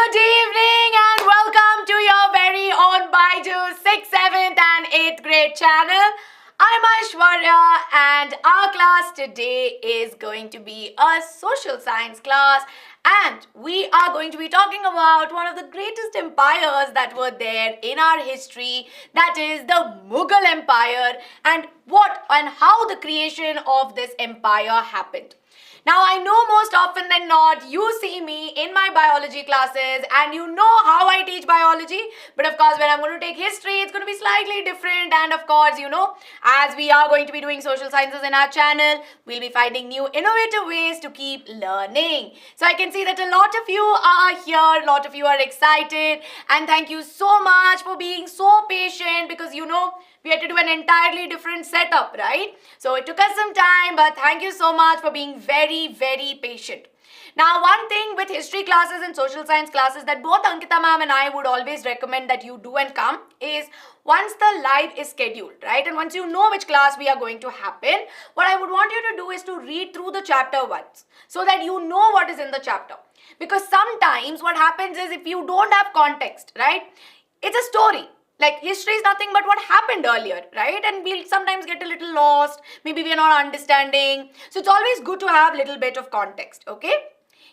Good evening and welcome to your very own Baiju 6th, 7th and 8th grade channel. I'm Aishwarya and our class today is going to be a social science class, and we are going to be talking about one of the greatest empires that were there in our history, that is the Mughal Empire, and what and how the creation of this empire happened. Now, I know most often than not, you see me in my biology classes and you know how I teach biology. But of course, when I'm going to take history, it's going to be slightly different. And of course, as we are going to be doing social sciences in our channel, we'll be finding new innovative ways to keep learning. So I can see that a lot of you are here, a lot of you are excited. And thank you so much for being so patient, because we had to do an entirely different setup, right? So it took us some time, but thank you so much for being very, very patient. Now, one thing with history classes and social science classes that both Ankita ma'am and I would always recommend that you do and come is, once the live is scheduled, right? And once you know which class we are going to happen, what I would want you to do is to read through the chapter once so that you know what is in the chapter. Because sometimes what happens is, if you don't have context, right? It's a story. Like, history is nothing but what happened earlier, right? And we'll sometimes get a little lost. Maybe we are not understanding. So it's always good to have a little bit of context, okay?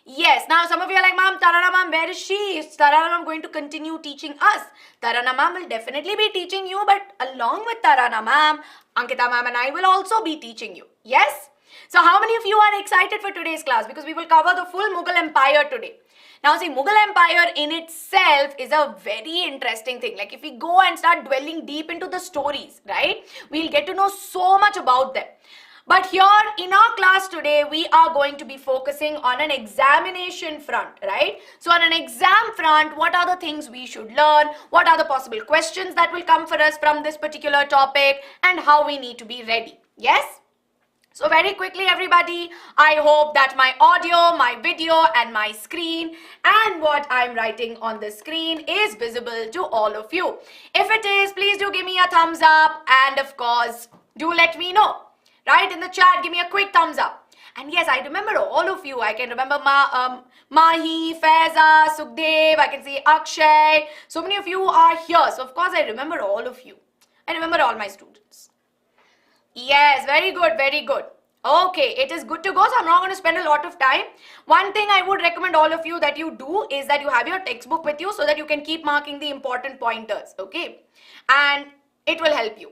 Yes, now some of you are like, Ma'am, Tarana ma'am, where is she? Is Tarana ma'am going to continue teaching us? Tarana ma'am will definitely be teaching you, but along with Tarana ma'am, Ankita ma'am and I will also be teaching you. Yes? So how many of you are excited for today's class? Because we will cover the full Mughal Empire today. Now see, Mughal Empire in itself is a very interesting thing. Like, if we go and start dwelling deep into the stories, right, we'll get to know so much about them. But here in our class today, we are going to be focusing on an examination front, right? So on an exam front, what are the things we should learn? What are the possible questions that will come for us from this particular topic? And how we need to be ready. Yes? So very quickly, everybody, I hope that my audio, my video and my screen and what I'm writing on the screen is visible to all of you. If it is, please do give me a thumbs up, and of course, do let me know. Right, in the chat, give me a quick thumbs up. And yes, I remember all of you. I can remember Mahi, Faiza, Sukhdev, I can see Akshay. So many of you are here. So of course, I remember all of you. I remember all my students. Yes, very good, very good. Okay, it is good to go, so I'm not going to spend a lot of time. One thing I would recommend all of you that you do is that you have your textbook with you so that you can keep marking the important pointers, okay? And it will help you.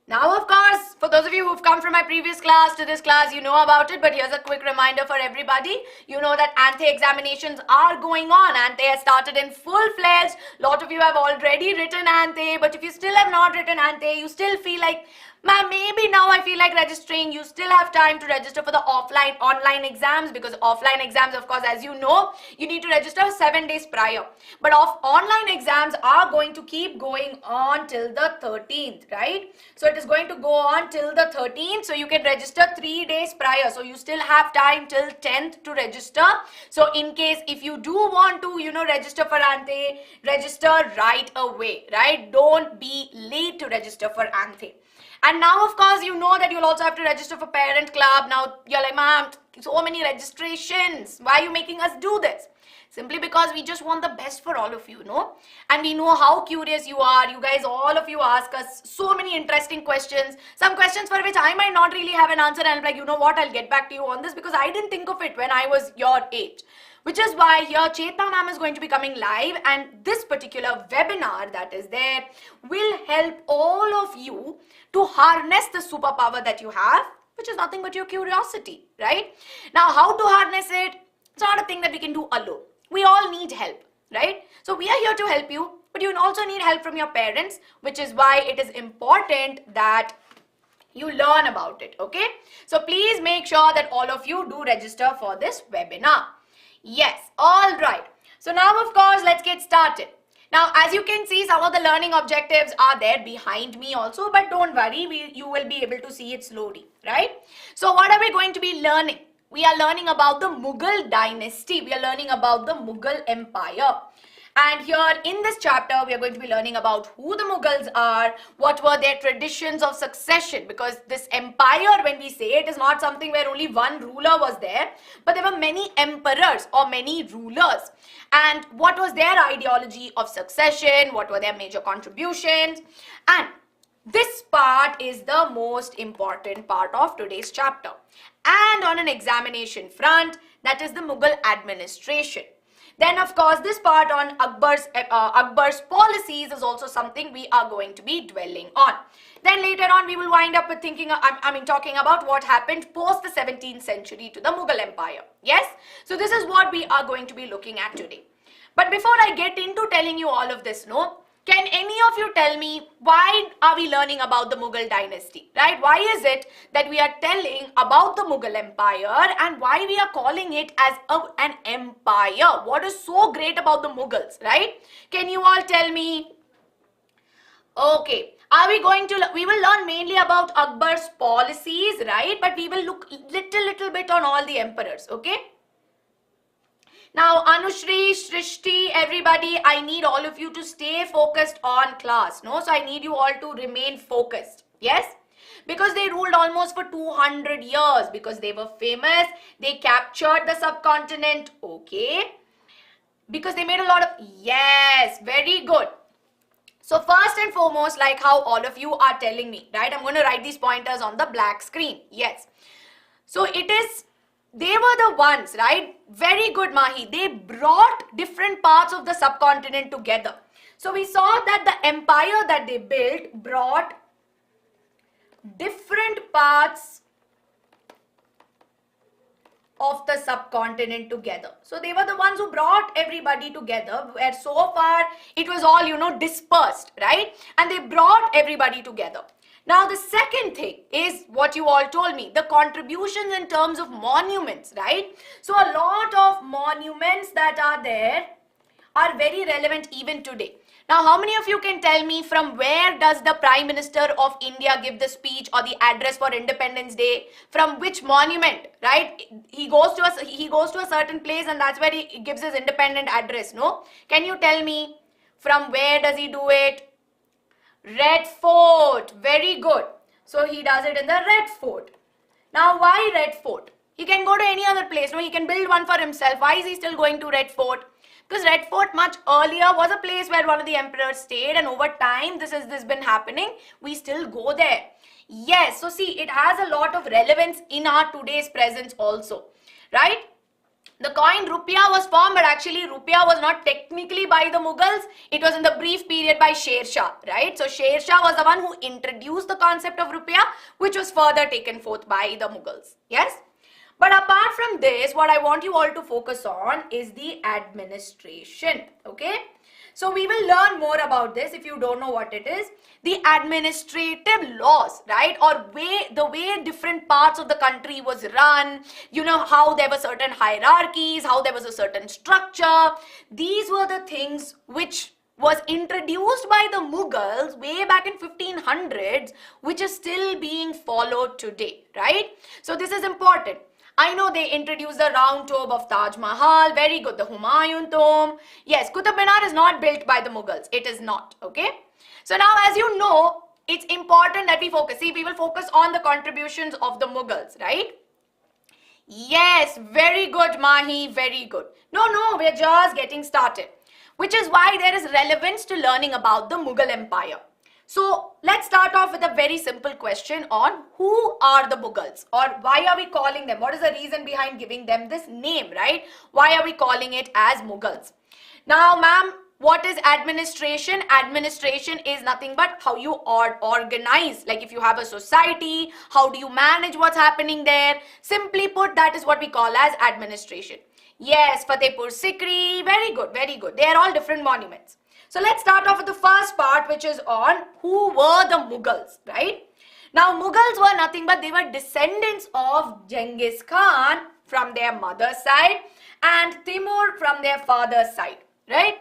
Now, of course, for those of you who've come from my previous class to this class, you know about it, but here's a quick reminder for everybody. You know that ANTE examinations are going on. ANTE has started in full-fledged. A lot of you have already written ANTE, but if you still have not written ANTE, you still feel like, ma'am, maybe now I feel like registering. You still have time to register for the online exams, because offline exams, of course, as you know, you need to register 7 days prior. But online exams are going to keep going on till the 13th, right? So it is going to go on till the 13th. So you can register 3 days prior. So you still have time till 10th to register. So in case if you do want to, register for ANTE, register right away, right? Don't be late to register for ANTE. And now, of course, you know that you'll also have to register for parent club. Now, you're like, ma'am, so many registrations. Why are you making us do this? Simply because we just want the best for all of you, And we know how curious you are. You guys, all of you ask us so many interesting questions. Some questions for which I might not really have an answer. And I'm like, you know what, I'll get back to you on this because I didn't think of it when I was your age. Which is why here Chetna ma'am is going to be coming live, and this particular webinar that is there will help all of you to harness the superpower that you have, which is nothing but your curiosity, right? Now, how to harness it? It's not a thing that we can do alone. We all need help, right? So we are here to help you, but you also need help from your parents, which is why it is important that you learn about it, okay? So please make sure that all of you do register for this webinar. Yes, all right. So now, of course, let's get started. Now, as you can see, some of the learning objectives are there behind me also, but don't worry, you will be able to see it slowly, right? So what are we going to be learning? We are learning about the Mughal dynasty. We are learning about the Mughal Empire. And here in this chapter, we are going to be learning about who the Mughals are, what were their traditions of succession, because this empire, when we say it, is not something where only one ruler was there, but there were many emperors or many rulers. And what was their ideology of succession, what were their major contributions, and this part is the most important part of today's chapter. And on an examination front, that is the Mughal administration. Then, of course, this part on Akbar's policies is also something we are going to be dwelling on. Then later on, we will wind up with talking about what happened post the 17th century to the Mughal Empire. Yes? So this is what we are going to be looking at today. But before I get into telling you all of this, can any of you tell me why are we learning about the Mughal dynasty, right? Why is it that we are telling about the Mughal Empire and why we are calling it as an empire? What is so great about the Mughals, right? Can you all tell me? Okay, we will learn mainly about Akbar's policies, right? But we will look little bit on all the emperors, okay? Now, Anushri, Shrishti, everybody, I need all of you to stay focused on class, So I need you all to remain focused, yes? Because they ruled almost for 200 years, because they were famous, they captured the subcontinent, okay? Because they made a lot of, yes, very good. So first and foremost, like how all of you are telling me, right? I'm going to write these pointers on the black screen, yes. So they were the ones, right? Very good, Mahi. They brought different parts of the subcontinent together. So we saw that the empire that they built brought different parts of the subcontinent together. So they were the ones who brought everybody together, where so far it was all, dispersed, right? And they brought everybody together. Now, the second thing is what you all told me, the contributions in terms of monuments, right? So, a lot of monuments that are there are very relevant even today. Now, how many of you can tell me from where does the Prime Minister of India give the speech or the address for Independence Day? From which monument, right? He goes to a certain place and that's where he gives his independent address, no? Can you tell me from where does he do it? Red Fort, very good. So he does it in the Red Fort. Now why Red Fort? He can go to any other place. No, he can build one for himself. Why is he still going to Red Fort? Because Red Fort much earlier was a place where one of the emperors stayed, and over time this has been happening. We still go there. Yes, so see, it has a lot of relevance in our today's presence also, right? The coin rupiah was formed, but actually rupiah was not technically by the Mughals. It was in the brief period by Sher Shah, right? So Sher Shah was the one who introduced the concept of rupiah, which was further taken forth by the Mughals. Yes? But apart from this, what I want you all to focus on is the administration. Okay? So we will learn more about this if you don't know what it is. The administrative laws, right? Or the way different parts of the country was run, how there were certain hierarchies, how there was a certain structure. These were the things which was introduced by the Mughals way back in 1500s, which is still being followed today, right? So this is important. I know they introduced the round tomb of Taj Mahal. Very good. The Humayun tomb. Yes, Qutub Minar is not built by the Mughals. It is not. Okay. So now, as you know, it's important that we focus. See, we will focus on the contributions of the Mughals, right? Yes, very good, Mahi. Very good. No, we're just getting started. Which is why there is relevance to learning about the Mughal Empire. So let's start off with a very simple question on who are the Mughals, or why are we calling them? What is the reason behind giving them this name, right? Why are we calling it as Mughals? Now, ma'am, what is administration? Administration is nothing but how you organize. Like if you have a society, how do you manage what's happening there? Simply put, that is what we call as administration. Yes, Fatehpur Sikri, very good, very good. They are all different monuments. So let's start off with the first part, which is on who were the Mughals, right? Now, Mughals were nothing but they were descendants of Genghis Khan from their mother's side and Timur from their father's side, right?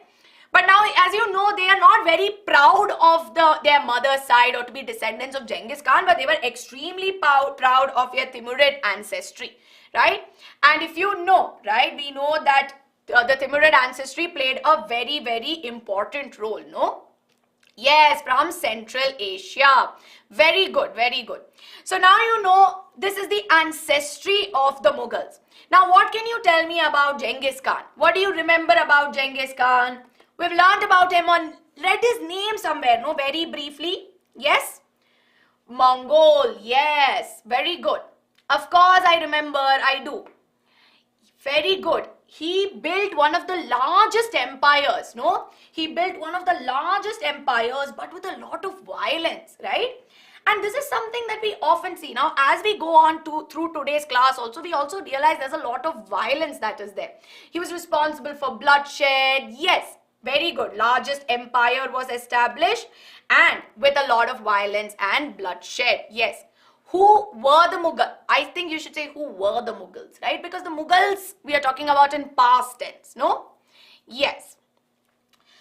But now, as you know, they are not very proud of their mother's side or to be descendants of Genghis Khan, but they were extremely proud of their Timurid ancestry, right? And if you know, right, we know that the Timurid ancestry played a very, very important role, no? Yes, from Central Asia. Very good, very good. So now you know this is the ancestry of the Mughals. Now what can you tell me about Genghis Khan? What do you remember about Genghis Khan? We've learned about him on, read his name somewhere, no? Very briefly. Yes? Mongol, yes. Very good. Of course I remember, I do. Very good. He built one of the largest empires, no? He built one of the largest empires, but with a lot of violence, right? And this is something that we often see. Now, as we go on through today's class also, we also realize there's a lot of violence that is there. He was responsible for bloodshed. Yes, very good. Largest empire was established and with a lot of violence and bloodshed. Yes. Who were the Mughals? I think you should say who were the Mughals, right? Because the Mughals we are talking about in past tense, no? Yes.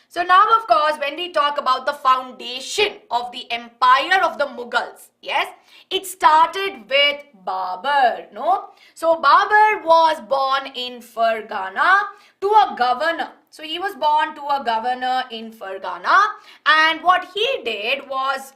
So now, of course, when we talk about the foundation of the empire of the Mughals, yes, it started with Babur, no? So Babur was born in Fergana to a governor. So he was born to a governor in Fergana, and what he did was,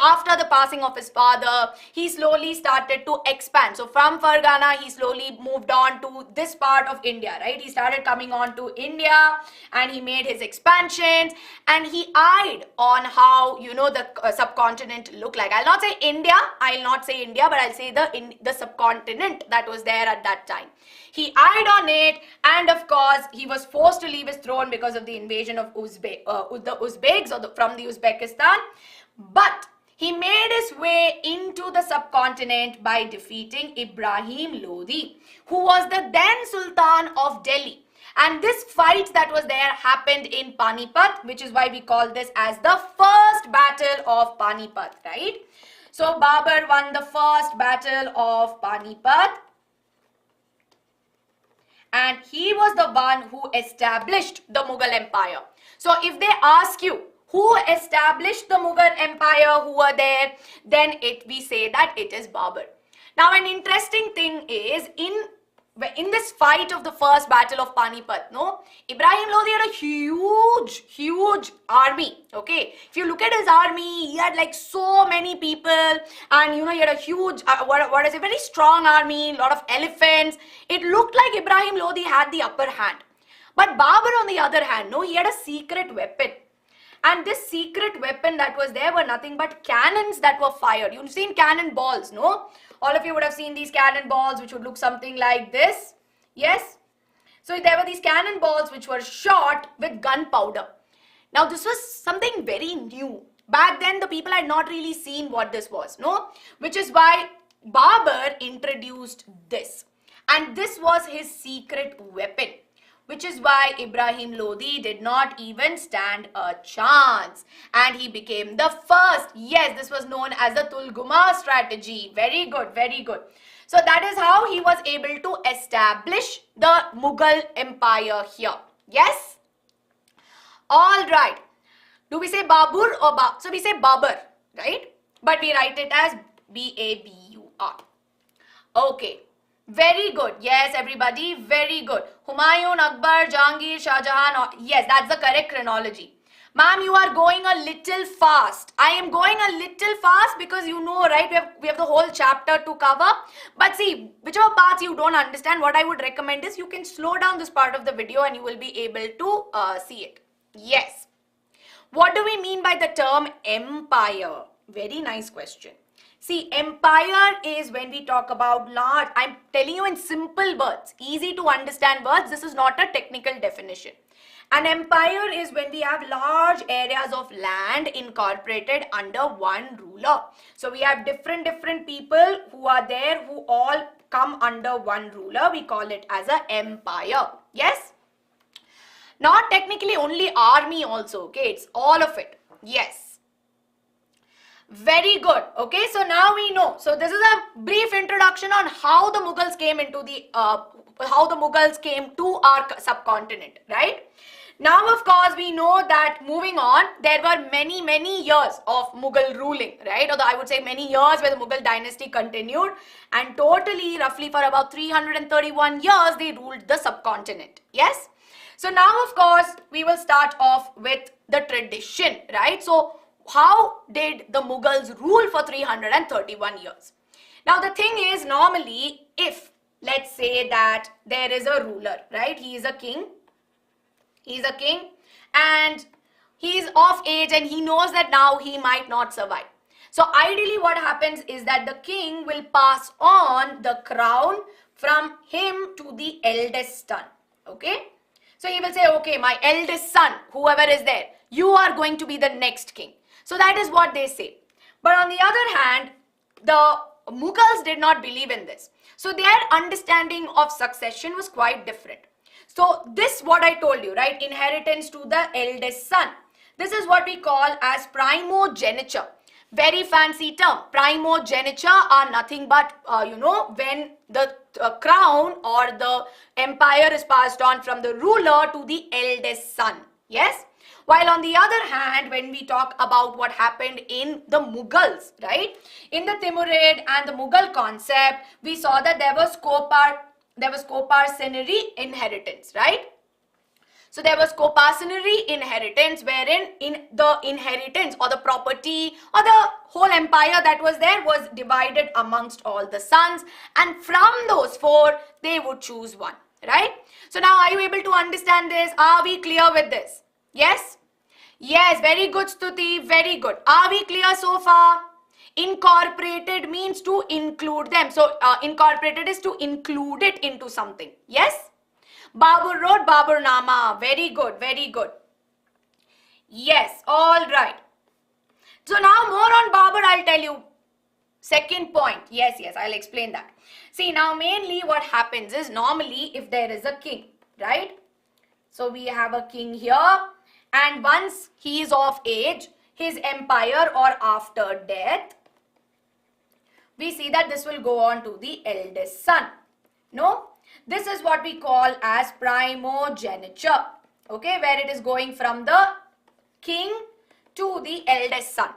after the passing of his father, he slowly started to expand. So from Fergana, he slowly moved on to this part of India, right? He started coming on to India and he made his expansions and he eyed on how, you know, the subcontinent looked like. I'll not say India, but I'll say the subcontinent that was there at that time. He eyed on it, and of course, he was forced to leave his throne because of the invasion of the Uzbeks from the Uzbekistan. But he made his way into the subcontinent by defeating Ibrahim Lodi, who was the then Sultan of Delhi. And this fight that was there happened in Panipat, which is why we call this as the first battle of Panipat, right? So Babur won the first battle of Panipat. And he was the one who established the Mughal Empire. So if they ask you, who established the Mughal Empire, who were there, then we say that it is Babur. Now an interesting thing is, in this fight of the first battle of Panipat, no, Ibrahim Lodi had a huge army, okay. If you look at his army, he had like so many people, and you know, he had a huge, very strong army, a lot of elephants. It looked like Ibrahim Lodi had the upper hand. But Babur, on the other hand, no, he had a secret weapon. And this secret weapon that was there were nothing but cannons that were fired. You've seen cannonballs, no? All of you would have seen these cannonballs which would look something like this. Yes? So there were these cannonballs which were shot with gunpowder. Now this was something very new. Back then the people had not really seen what this was, no? Which is why Babur introduced this. And this was his secret weapon. Which is why Ibrahim Lodi did not even stand a chance. And he became the first. Yes, this was known as the Tulguma strategy. Very good, very good. So that is how he was able to establish the Mughal Empire here. Yes? Alright. Do we say Babur or Babur? So we say Babur, right? But we write it as B-A-B-U-R. Okay. Very good. Yes, everybody. Very good. Humayun, Akbar, Jahangir, Shah Jahan. Yes, that's the correct chronology. Ma'am, you are going a little fast. I am going a little fast because you know, right, we have the whole chapter to cover. But see, whichever parts you don't understand, what I would recommend is you can slow down this part of the video and you will be able to see it. Yes. What do we mean by the term empire? Very nice question. See, empire is when we talk about large. I'm telling you in simple words, easy to understand words. This is not a technical definition. An empire is when we have large areas of land incorporated under one ruler. So we have different people who are there who all come under one ruler. We call it as an empire. Yes? Not technically only army also. Okay, it's all of it. Yes. Very good. Okay, so now we know. So this is a brief introduction on how the Mughals came into the to our subcontinent, right? Now, of course, we know that moving on, there were many years of Mughal ruling, right? Or I would say many years where the Mughal dynasty continued, and totally, roughly for about 331 years, they ruled the subcontinent. Yes. So now, of course, we will start off with the tradition, right? So how did the Mughals rule for 331 years? Now the thing is, normally, if let's say that there is a ruler, right? He is a king. He's a king and he's of age and he knows that now he might not survive. So ideally what happens is that the king will pass on the crown from him to the eldest son. Okay? So he will say, okay, my eldest son, whoever is there, you are going to be the next king. So that is what they say. But on the other hand, the Mughals did not believe in this. So their understanding of succession was quite different. So this, what I told you, right? Inheritance to the eldest son. This is what we call as primogeniture. Very fancy term. Primogeniture are nothing but, when the crown or the empire is passed on from the ruler to the eldest son. Yes? While on the other hand, when we talk about what happened in the Mughals, right? In the Timurid and the Mughal concept, we saw that there was coparcenary inheritance, right? So there was coparcenary inheritance wherein in the inheritance or the property or the whole empire that was there was divided amongst all the sons, and from those four they would choose one, right? So now are you able to understand this? Are we clear with this? Yes? Yes, very good, Stuti, very good. Are we clear so far? Incorporated means to include them. So incorporated is to include it into something. Yes? Babur wrote Babur Nama. Very good, very good. Yes, all right. So now more on Babur, I'll tell you. Second point. Yes, I'll explain that. See, now mainly what happens is normally if there is a king, right? So we have a king here, and once he is of age, his empire or after death, we see that this will go on to the eldest son. No? This is what we call as primogeniture. Okay, where it is going from the king to the eldest son.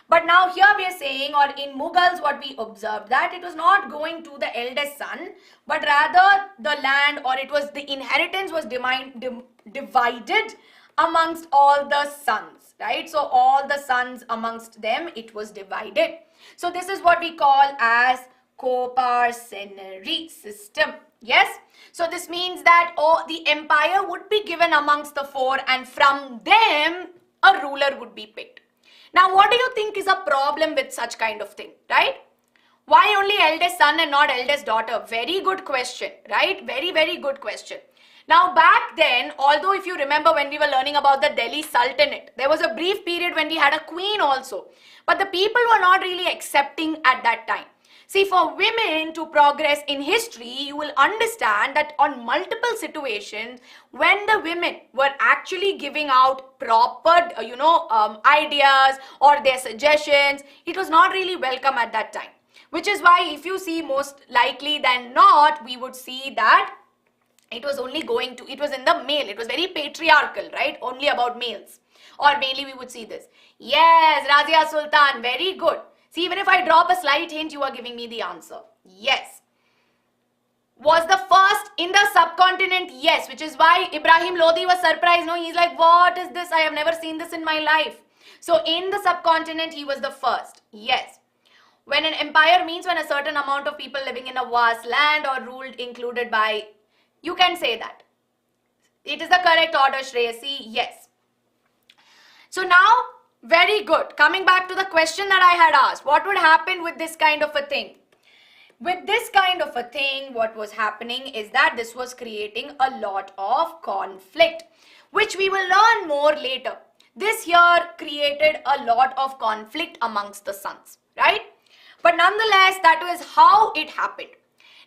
But now here we are saying, or in Mughals what we observed, that it was not going to the eldest son, but rather the land, or it was the inheritance was divided amongst all the sons, right? So all the sons amongst them, it was divided. So this is what we call as coparcenary system. Yes? So this means that the empire would be given amongst the four, and from them a ruler would be picked. Now what do you think is a problem with such kind of thing, right? Why only eldest son and not eldest daughter? Very good question, right? Very, very good question. Now back then, although if you remember when we were learning about the Delhi Sultanate, there was a brief period when we had a queen also. But the people were not really accepting at that time. See, for women to progress in history, you will understand that on multiple situations, when the women were actually giving out proper, ideas or their suggestions, it was not really welcome at that time. Which is why if you see, most likely than not, we would see that it was only going to, it was in the male. It was very patriarchal, right? Only about males. Or mainly we would see this. Yes, Razia Sultan, very good. See, even if I drop a slight hint, you are giving me the answer. Yes. Was the first in the subcontinent? Yes, which is why Ibrahim Lodi was surprised. No, he's like, what is this? I have never seen this in my life. So in the subcontinent, he was the first. Yes. When an empire means when a certain amount of people living in a vast land or ruled included by, you can say that. It is the correct order, Shreyasi. Yes. So now, very good. Coming back to the question that I had asked, what would happen with this kind of a thing? With this kind of a thing, what was happening is that this was creating a lot of conflict, which we will learn more later. This here created a lot of conflict amongst the sons, right? But nonetheless, that was how it happened.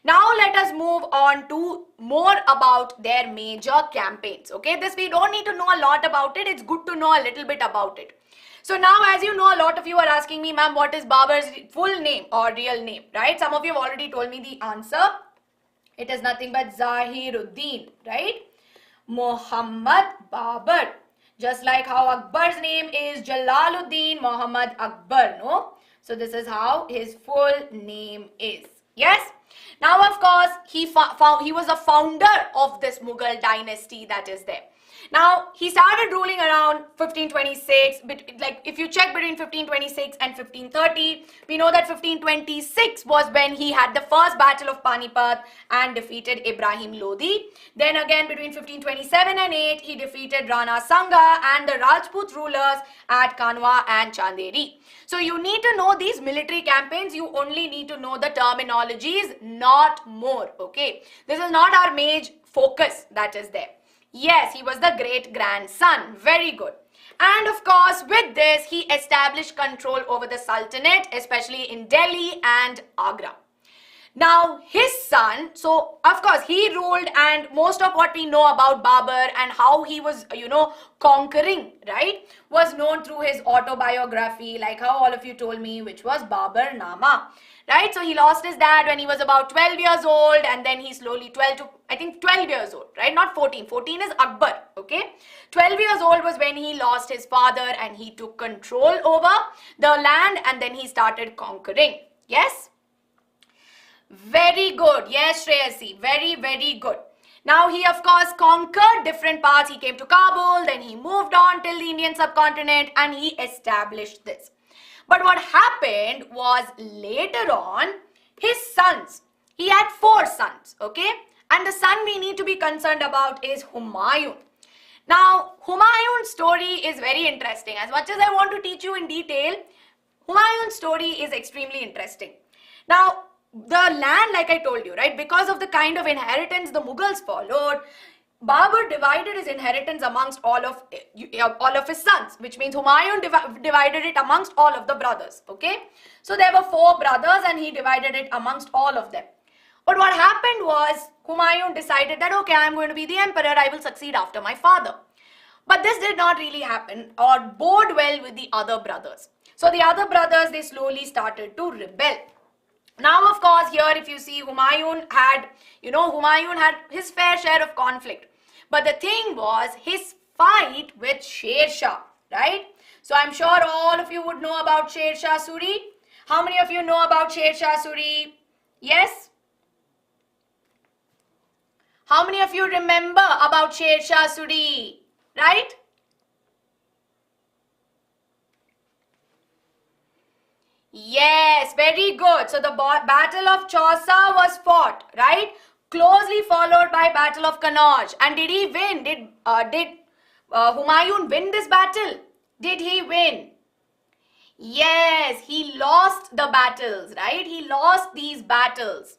Now let us move on to more about their major campaigns. Okay, this we don't need to know a lot about it. It's good to know a little bit about it. So now, as you know, a lot of you are asking me, ma'am, what is Babur's full name or real name, right? Some of you have already told me the answer. It is nothing but Zahiruddin, right? Muhammad Babur. Just like how Akbar's name is Jalaluddin Muhammad Akbar, no? So this is how his full name is. Yes. Now, of course, he was a founder of this Mughal dynasty that is there. Now, he started ruling around 1526. Like, if you check between 1526 and 1530, we know that 1526 was when he had the first battle of Panipat and defeated Ibrahim Lodi. Then again, between 1527 and 8, he defeated Rana Sanga and the Rajput rulers at Kanwa and Chanderi. So you need to know these military campaigns. You only need to know the terminologies, not more. Okay. This is not our major focus that is there. Yes, he was the great grandson. Very good. And of course, with this, he established control over the Sultanate, especially in Delhi and Agra. Now, his son, so of course, he ruled, and most of what we know about Babur and how he was, conquering, right, was known through his autobiography, like how all of you told me, which was Babur Nama, right? So, he lost his dad when he was about 12 years old, and then he slowly, 12 years old, right? Not 14. 14 is Akbar, okay? 12 years old was when he lost his father and he took control over the land, and then he started conquering. Yes? Very good. Yes, Shreyasi. Very, very good. Now, he of course conquered different parts. He came to Kabul, then he moved on till the Indian subcontinent and he established this. But what happened was later on, his sons, he had 4 sons, okay? And the son we need to be concerned about is Humayun. Now, Humayun's story is very interesting. As much as I want to teach you in detail, Humayun's story is extremely interesting. Now, the land, like I told you, right, because of the kind of inheritance the Mughals followed, Babur divided his inheritance amongst all of his sons, which means Humayun divided it amongst all of the brothers, okay? So there were 4 brothers and he divided it amongst all of them. But what happened was, Humayun decided that, okay, I'm going to be the emperor, I will succeed after my father. But this did not really happen or bode well with the other brothers. So the other brothers, they slowly started to rebel. Now, of course, here if you see, Humayun had his fair share of conflict. But the thing was his fight with Sher Shah, right? So I'm sure all of you would know about Sher Shah Suri. How many of you know about Sher Shah Suri? Yes? How many of you remember about Sher Shah Suri? Right? Yes, very good. So the Battle of Chausa was fought, right? Closely followed by Battle of Kannauj. And did he win? Did Humayun win this battle? Did he win? Yes, he lost the battles, right? He lost these battles.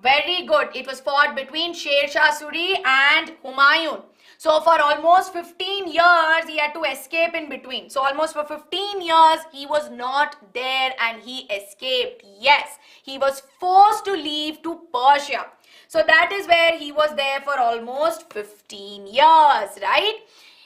Very good. It was fought between Sher Shah Suri and Humayun. So for almost 15 years, he had to escape in between. So almost for 15 years, he was not there and he escaped. Yes, he was forced to leave to Persia. So that is where he was there for almost 15 years, right?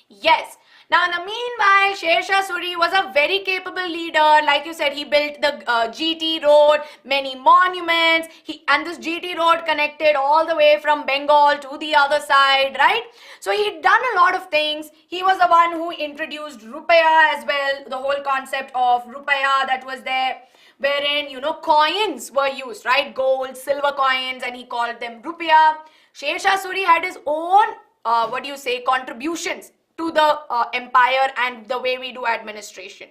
Yes. Now, in the meanwhile, Sher Shah Suri was a very capable leader. Like you said, he built the GT road, many monuments. And this GT road connected all the way from Bengal to the other side, right? So he'd done a lot of things. He was the one who introduced Rupaya as well, the whole concept of Rupaya that was there, wherein, coins were used, right? Gold, silver coins, and he called them Rupiah. Sher Shah Suri had his own, contributions to the empire and the way we do administration.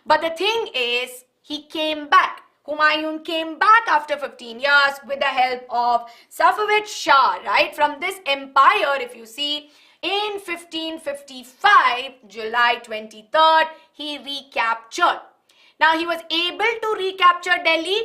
But the thing is, he came back. Humayun came back after 15 years with the help of Safavid Shah, right? From this empire, if you see, in 1555, July 23rd, he recaptured. Now, he was able to recapture Delhi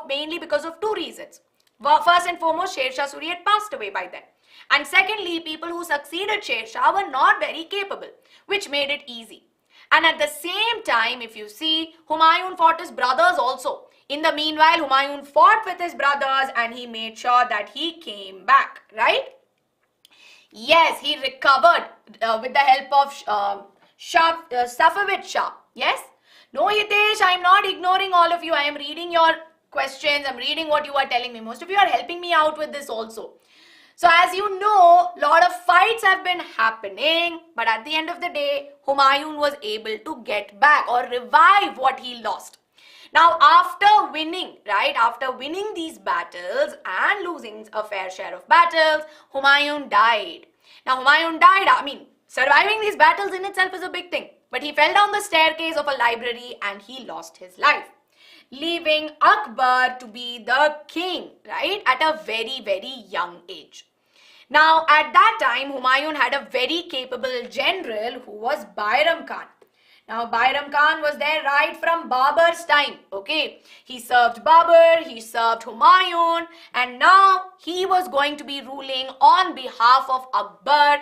mainly because of 2 reasons. First and foremost, Sher Shah Suri had passed away by then. And secondly, people who succeeded Sher Shah were not very capable, which made it easy. And at the same time, if you see, Humayun fought his brothers also. In the meanwhile, Humayun fought with his brothers and he made sure that he came back, right? Yes, he recovered with the help of Safavid Shah. Yes? No, Hitesh, I am not ignoring all of you. I am reading your questions. I am reading what you are telling me. Most of you are helping me out with this also. So as you know, a lot of fights have been happening, but at the end of the day, Humayun was able to get back or revive what he lost. Now, after winning, right, after winning these battles and losing a fair share of battles, Humayun died. Now, Humayun died, I mean, surviving these battles in itself is a big thing. But he fell down the staircase of a library and he lost his life, leaving Akbar to be the king, right, at a very, very young age. Now, at that time, Humayun had a very capable general who was Bairam Khan. Now, Bairam Khan was there right from Babur's time, okay? He served Babur, he served Humayun, and now he was going to be ruling on behalf of Akbar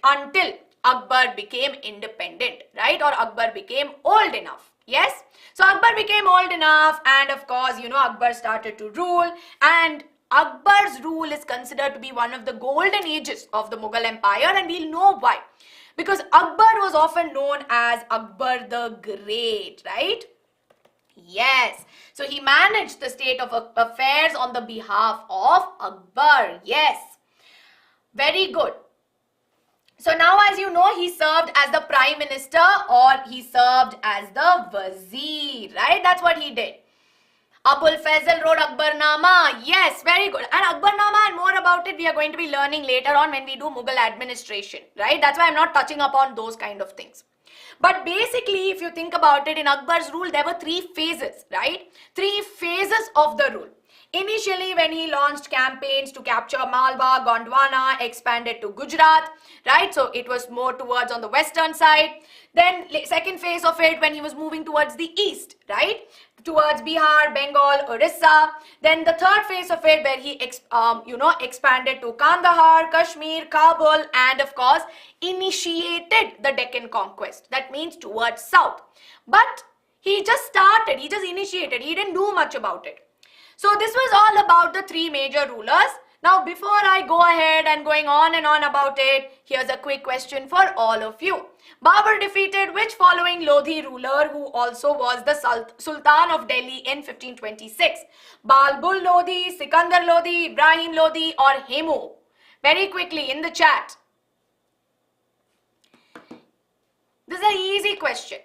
until Akbar became independent, right? Or Akbar became old enough, yes? So, Akbar became old enough and of course, Akbar started to rule, and Akbar's rule is considered to be one of the golden ages of the Mughal Empire, and we'll know why. Because Akbar was often known as Akbar the Great, right? Yes. So he managed the state of affairs on the behalf of Akbar. Yes. Very good. So now, as you know, he served as the Prime Minister or he served as the Wazir, right? That's what he did. Abul Fazl wrote Akbarnama. Yes, very good. And Akbarnama and more about it we are going to be learning later on when we do Mughal administration, right? That's why I'm not touching upon those kind of things. But basically, if you think about it, in Akbar's rule, there were 3 phases, right? 3 phases of the rule. Initially, when he launched campaigns to capture Malwa, Gondwana, expanded to Gujarat, right? So it was more towards on the western side. Then second phase of it when he was moving towards the east, right? Towards Bihar, Bengal, Orissa. Then the third phase of it where he expanded to Kandahar, Kashmir, Kabul, and of course initiated the Deccan conquest. That means towards south. But he just started, he just initiated, he didn't do much about it. So this was all about the 3 major rulers. Now before I go ahead and going on and on about it, here's a quick question for all of you. Babur defeated which following Lodhi ruler who also was the Sultan of Delhi in 1526? Balbul Lodhi, Sikandar Lodhi, Ibrahim Lodhi or Hemu? Very quickly in the chat. This is an easy question.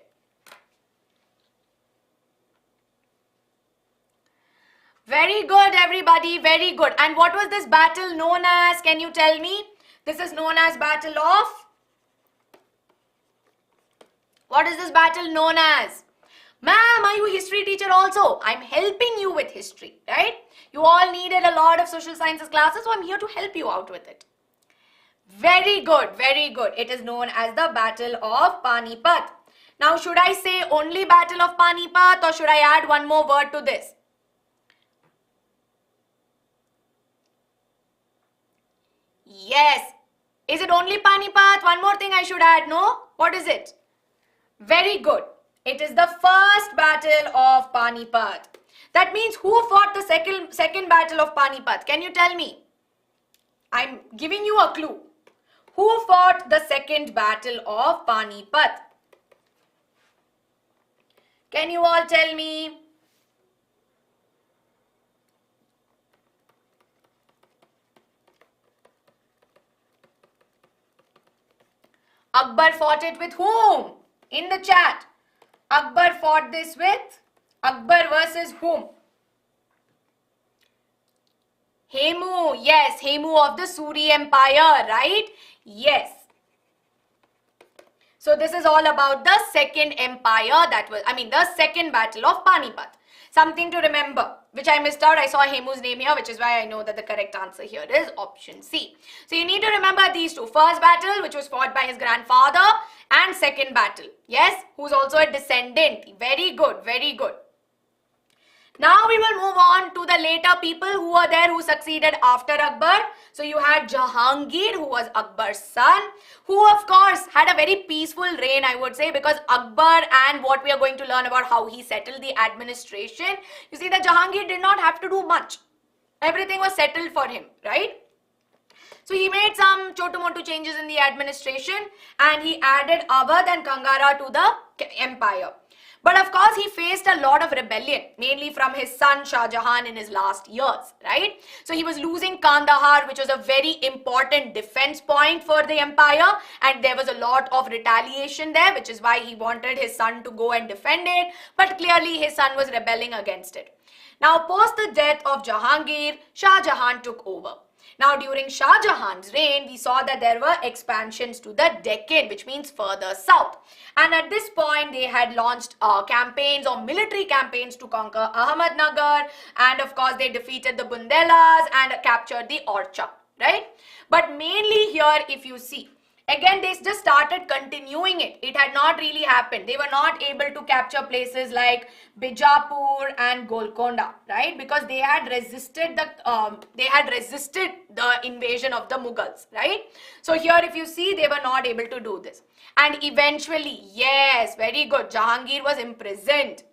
Very good, everybody, very good. And what was this battle known as? Can you tell me? This is known as Battle of... What is this battle known as? Ma'am, are you a history teacher also? I'm helping you with history, right? You all needed a lot of social sciences classes, so I'm here to help you out with it. Very good, very good. It is known as the Battle of Panipat. Now, should I say only Battle of Panipat or should I add one more word to this? Yes. Is it only Panipat? One more thing I should add, no? What is it? Very good. It is the first battle of Panipat. That means who fought the second battle of Panipat? Can you tell me? I'm giving you a clue. Who fought the second battle of Panipat? Can you all tell me? Akbar fought it with whom? In the chat. Akbar fought this with? Akbar versus whom? Hemu. Yes, Hemu of the Suri Empire, right? Yes. So this is all about the second empire the second battle of Panipat. Something to remember, which I missed out. I saw Hemu's name here, which is why I know that the correct answer here is option C. So you need to remember these two. First battle, which was fought by his grandfather, and second battle. Yes, who's also a descendant. Very good, very good. Now we will move on to the later people who were there who succeeded after Akbar. So you had Jahangir, who was Akbar's son, who of course had a very peaceful reign, I would say, because Akbar and what we are going to learn about how he settled the administration. You see that Jahangir did not have to do much. Everything was settled for him, right? So he made some chotu-motu changes in the administration and he added Awadh and Kangara to the empire. But of course, he faced a lot of rebellion, mainly from his son Shah Jahan in his last years, right? So he was losing Kandahar, which was a very important defense point for the empire, and there was a lot of retaliation there, which is why he wanted his son to go and defend it. But clearly, his son was rebelling against it. Now, post the death of Jahangir, Shah Jahan took over. Now, during Shah Jahan's reign, we saw that there were expansions to the Deccan, which means further south. And at this point, they had launched campaigns or military campaigns to conquer Ahmednagar. And of course, they defeated the Bundelas and captured the Orcha, right? But mainly here, if you see, again, they just started continuing it. It had not really happened. They were not able to capture places like Bijapur and Golconda, right? Because they had resisted the invasion of the Mughals, right? So here, if you see, they were not able to do this. And eventually, yes, very good, Jahangir was imprisoned.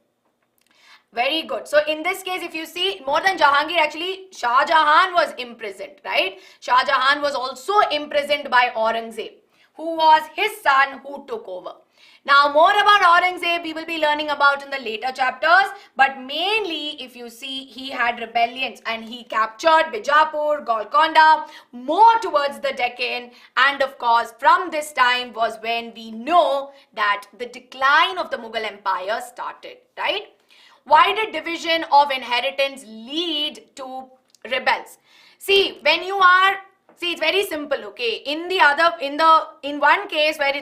Very good. So in this case, if you see, more than Jahangir, actually Shah Jahan was imprisoned, right? Shah Jahan was also imprisoned by Aurangzeb, who was his son who took over. Now, more about Aurangzeb we will be learning about in the later chapters, but mainly if you see, he had rebellions and he captured Bijapur, Golconda, more towards the Deccan, and of course from this time was when we know that the decline of the Mughal Empire started, right? Why did division of inheritance lead to rebels? See, it's very simple, okay? In one case where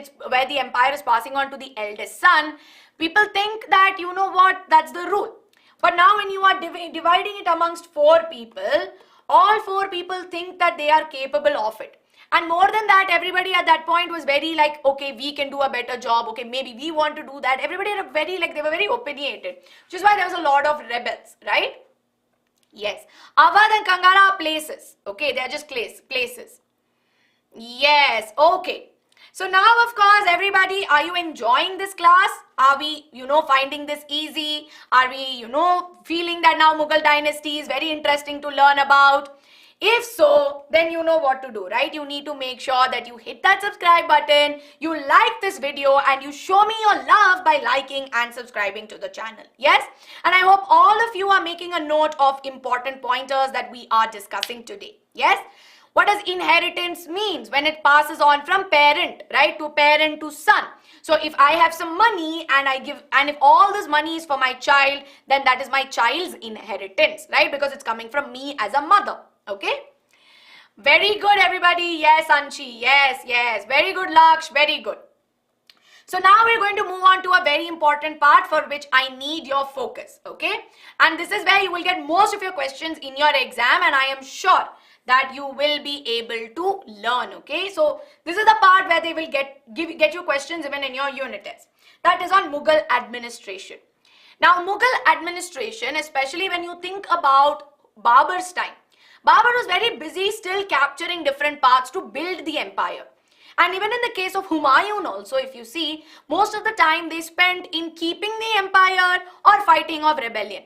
the empire is passing on to the eldest son, people think that, you know what, that's the rule. But now when you are dividing it amongst 4 people, all 4 people think that they are capable of it. And more than that, everybody at that point was very like, okay, we can do a better job. Okay, maybe we want to do that. Everybody had they were very opinionated, which is why there was a lot of rebels, right? Yes. Awadh and Kangara are places. Okay, they're just places. Yes, okay. So now, of course, everybody, are you enjoying this class? Are we, finding this easy? Are we, feeling that now Mughal dynasty is very interesting to learn about? If so, then you know what to do, right? You need to make sure that you hit that subscribe button, you like this video, and you show me your love by liking and subscribing to the channel. Yes? And I hope all of you are making a note of important pointers that we are discussing today. Yes? What does inheritance means when it passes on from parent, right, to son? So if I have some money and if all this money is for my child, then that is my child's inheritance, right? Because it's coming from me as a mother. Okay, very good, everybody. Yes, Anchi, yes, very good, Laksh, very good. So now we're going to move on to a very important part for which I need your focus, okay? And this is where you will get most of your questions in your exam, and I am sure that you will be able to learn, okay? So this is the part where they will get you questions even in your unit test. That is on Mughal administration. Now, Mughal administration, especially when you think about Babur's time, Babur was very busy still capturing different parts to build the empire. And even in the case of Humayun also, if you see, most of the time they spent in keeping the empire or fighting of rebellion.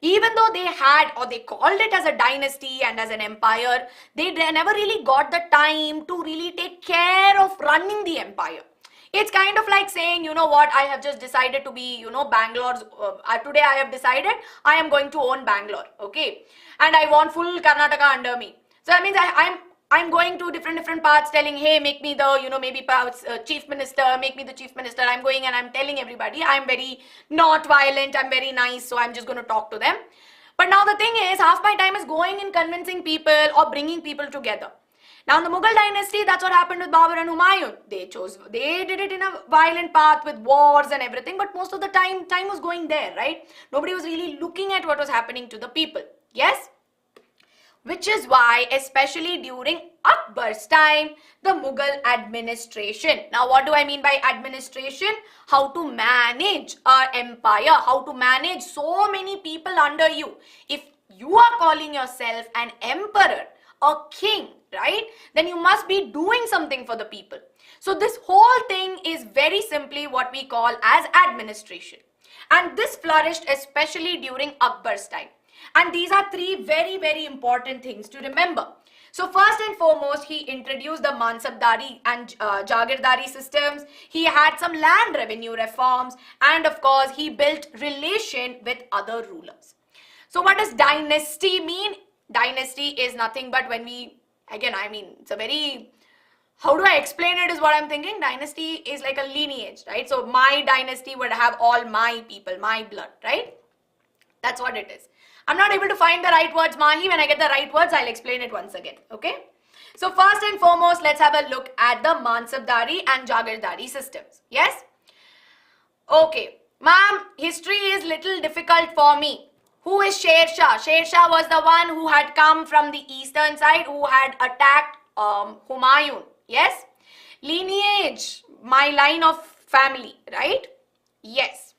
Even though they called it as a dynasty and as an empire, they never really got the time to really take care of running the empire. It's kind of like saying, you know what, I have just decided to be, Bangalore's, today I have decided I am going to own Bangalore, okay? And I want full Karnataka under me. So that means I'm going to different parts telling, hey, make me the, maybe chief minister, make me the chief minister. I'm going and I'm telling everybody, I'm very not violent, I'm very nice, so I'm just going to talk to them. But now the thing is, half my time is going and convincing people or bringing people together. Now in the Mughal dynasty, that's what happened with Babur and Humayun. They did it in a violent path with wars and everything, but most of the time was going there, right? Nobody was really looking at what was happening to the people. Yes? Which is why, especially during Akbar's time, the Mughal administration. Now, what do I mean by administration? How to manage an empire, how to manage so many people under you. If you are calling yourself an emperor, a king, right? Then you must be doing something for the people. So this whole thing is very simply what we call as administration. And this flourished especially during Akbar's time. And these are 3 very, very important things to remember. So first and foremost, he introduced the Mansabdari and Jagirdari systems. He had some land revenue reforms, and of course, he built relation with other rulers. So what does dynasty mean? Dynasty is nothing but when we, again, I mean, it's a very, how do I explain it is what I'm thinking. Dynasty is like a lineage, right? So my dynasty would have all my people, my blood, right? That's what it is. I'm not able to find the right words, Mahi. When I get the right words, I'll explain it once again, okay? So first and foremost, let's have a look at the Mansabdari and Jagirdari systems. Yes? Okay. Ma'am, history is little difficult for me. Who is Sher Shah? Sher Shah was the one who had come from the eastern side, who had attacked Humayun. Yes? Lineage, my line of family, right? Yes.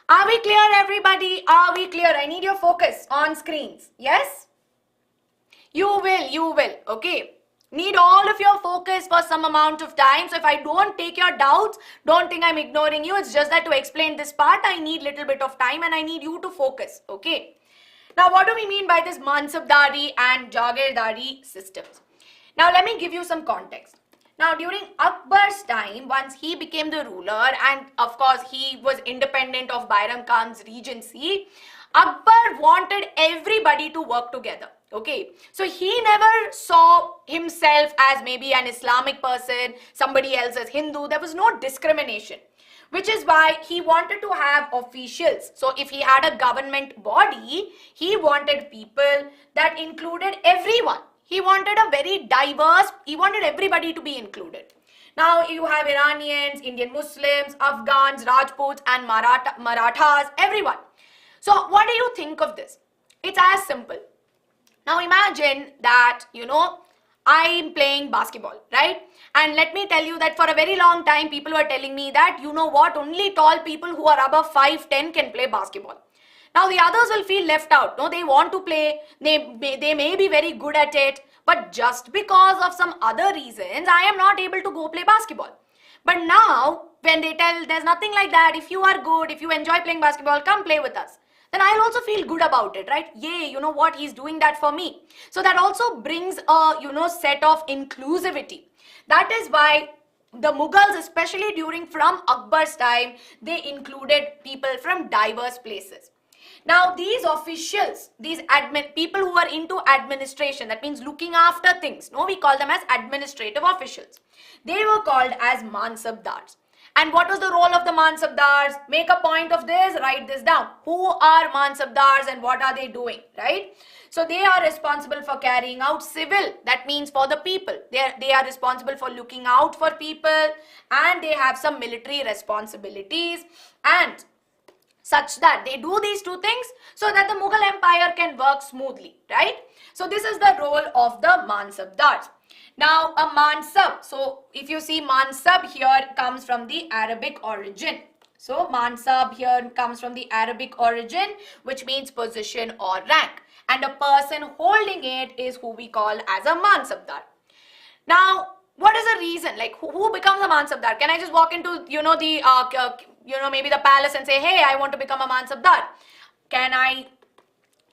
Are we clear, everybody? Are we clear? I need your focus on screens. Yes? You will. Okay. Need all of your focus for some amount of time. So if I don't take your doubts, don't think I'm ignoring you. It's just that to explain this part, I need little bit of time and I need you to focus. Okay. Now, what do we mean by this Mansabdari and Jagirdari systems? Now, let me give you some context. Now, during Akbar's time, once he became the ruler and of course he was independent of Bairam Khan's regency, Akbar wanted everybody to work together. Okay, so he never saw himself as maybe an Islamic person, somebody else as Hindu. There was no discrimination, which is why he wanted to have officials. So if he had a government body, he wanted people that included everyone. He wanted a very diverse, he wanted everybody to be included. Now you have Iranians, Indian Muslims, Afghans, Rajputs and Marathas, everyone. So what do you think of this? It's as simple. Now imagine that, I'm playing basketball, right? And let me tell you that for a very long time, people were telling me that, only tall people who are above 5'10" can play basketball. Now the others will feel left out. No, they want to play, they may be very good at it, but just because of some other reasons, I am not able to go play basketball. But now, when they tell there's nothing like that, if you are good, if you enjoy playing basketball, come play with us, then I'll also feel good about it, right? Yay, you know what, he's doing that for me. So that also brings a, set of inclusivity. That is why the Mughals, especially from Akbar's time, they included people from diverse places. Now, these officials, these people who are into administration, that means looking after things, we call them as administrative officials. They were called as Mansabdars. And what was the role of the Mansabdars? Make a point of this, write this down. Who are Mansabdars and what are they doing, right? So they are responsible for carrying out civil, that means for the people. They are responsible for looking out for people, and they have some military responsibilities, and such that they do these two things so that the Mughal Empire can work smoothly, right? So this is the role of the Mansabdars. Now a Mansab, so if you see Mansab here comes from the Arabic origin. So Mansab here comes from the Arabic origin, which means position or rank. And a person holding it is who we call as a Mansabdar. Now, what is the reason? Like who becomes a Mansabdar? Can I just walk into, maybe the palace and say, hey, I want to become a Mansabdar? Can I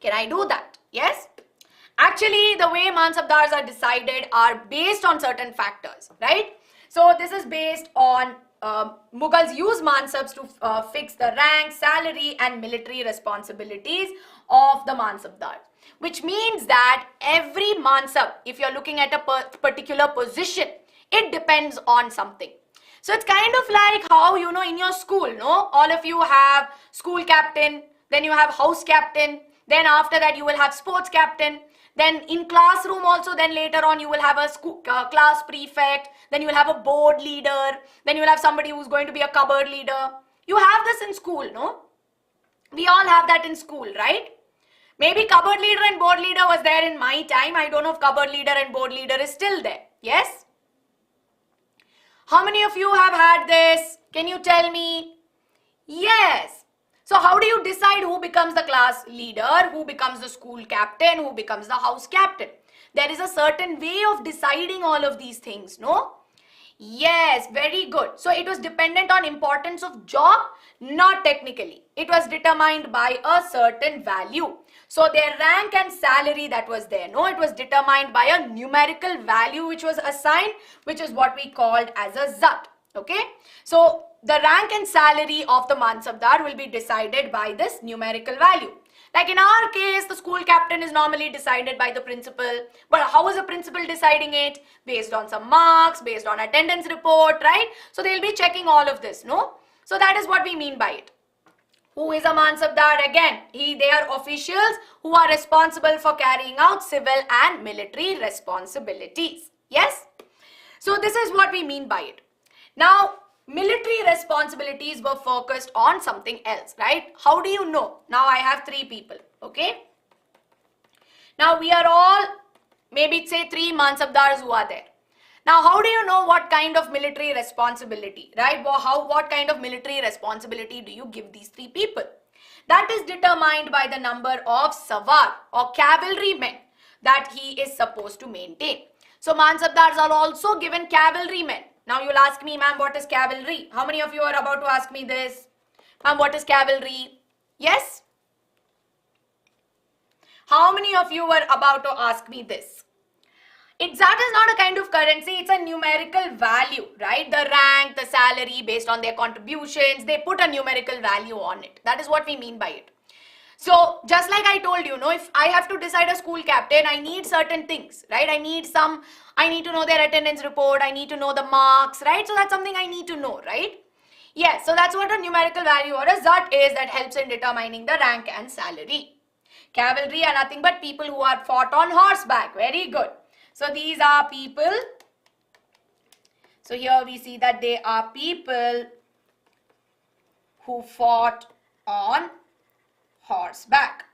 do that? Yes? Actually, the way Mansabdars are decided are based on certain factors, right? So this is based on Mughals use Mansabs to fix the rank, salary and military responsibilities of the Mansabdar. Which means that every Mansab, if you're looking at a particular position, it depends on something. So it's kind of like how, in your school, all of you have school captain, then you have house captain, then after that you will have sports captain, then in classroom also, then later on you will have a school, class prefect, then you will have a board leader, then you will have somebody who's going to be a cupboard leader. You have this in school, no? We all have that in school, right? Maybe cupboard leader and board leader was there in my time. I don't know if cupboard leader and board leader is still there. Yes? How many of you have had this? Can you tell me? Yes. So how do you decide who becomes the class leader, who becomes the school captain, who becomes the house captain? There is a certain way of deciding all of these things, no? Yes, very good. So it was dependent on importance of job, not technically. It was determined by a certain value. So their rank and salary that was there, no, it was determined by a numerical value which was assigned, which is what we called as a zat. Okay. So the rank and salary of the Mansabdar will be decided by this numerical value. Like in our case, the school captain is normally decided by the principal. But how is the principal deciding it? Based on some marks, based on attendance report, right? So they'll be checking all of this, no? So that is what we mean by it. Who is a Mansabdar? Again, they are officials who are responsible for carrying out civil and military responsibilities. Yes? So this is what we mean by it. Now, military responsibilities were focused on something else, right? How do you know? Now I have 3 people, okay? Now we are all, maybe say 3 Mansabdars who are there. Now how do you know what kind of military responsibility, right? What kind of military responsibility do you give these 3 people? That is determined by the number of Savar or cavalrymen that he is supposed to maintain. So Mansabdars are also given cavalrymen. Now you'll ask me, ma'am, what is cavalry? How many of you are about to ask me this? Ma'am, what is cavalry? Yes? How many of you were about to ask me this? That is not a kind of currency, it's a numerical value, right? The rank, the salary based on their contributions, they put a numerical value on it. That is what we mean by it. So just like I told you, if I have to decide a school captain, I need certain things, right? I need to know their attendance report, I need to know the marks, right? So that's something I need to know, right? Yes, so that's what a numerical value or a zat is that helps in determining the rank and salary. Cavalry are nothing but people who are fought on horseback. Very good. So these are people. So here we see that they are people who fought on horseback.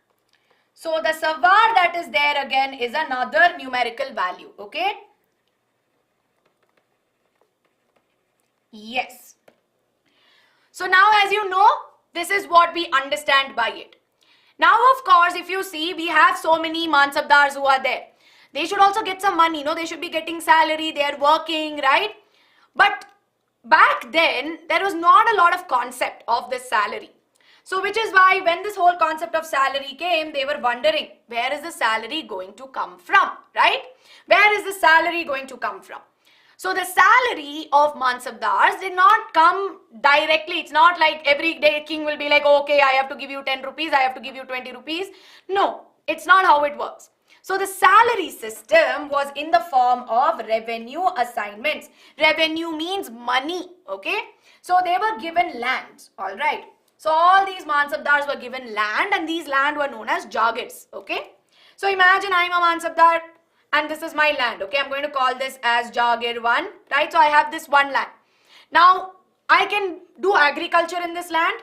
So the Savar that is there again is another numerical value. Okay. Yes. So now as you know, this is what we understand by it. Now of course, if you see, we have so many Mansabdars who are there. They should also get some money, they should be getting salary, they are working, right? But back then, there was not a lot of concept of this salary. So which is why when this whole concept of salary came, they were wondering, where is the salary going to come from, right? Where is the salary going to come from? So the salary of Mansabdars did not come directly. It's not like every day king will be like, okay, I have to give you 10 rupees, I have to give you 20 rupees. No, it's not how it works. So the salary system was in the form of revenue assignments. Revenue means money, okay? So they were given lands, all right? So all these Mansabdars were given land and these land were known as Jagirs, okay? So imagine I'm a Mansabdar and this is my land, okay? I'm going to call this as Jagir 1, right? So I have this one land. Now, I can do agriculture in this land,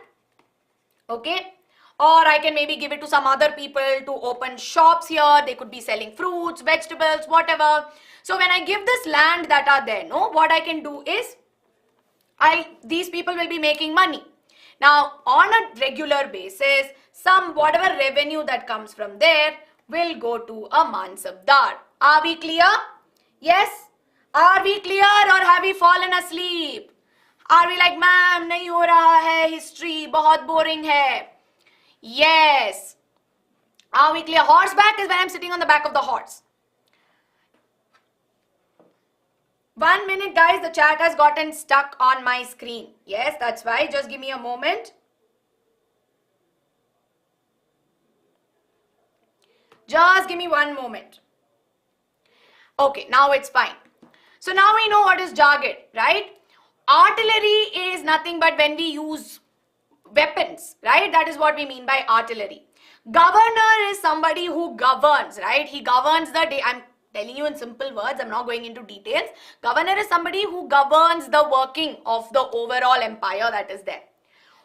okay? Or I can maybe give it to some other people to open shops here. They could be selling fruits, vegetables, whatever. So when I give this land that are there, what I can do is, these people will be making money. Now, on a regular basis, whatever revenue that comes from there will go to a Mansabdar. Are we clear? Yes? Are we clear or have we fallen asleep? Are we like, ma'am, nahi ho raha hai, history, bahut boring hai? Yes. Are we clear? Horseback is when I'm sitting on the back of the horse. 1 minute, guys. The chat has gotten stuck on my screen. Yes, that's why. Just give me a moment. Just give me 1 moment. Okay, now it's fine. So now we know what is Jagir, right? Artillery is nothing but when we use weapons, right? That is what we mean by artillery. Governor is somebody who governs, right? He governs the day. I'm telling you in simple words. I'm not going into details. Governor is somebody who governs the working of the overall empire that is there.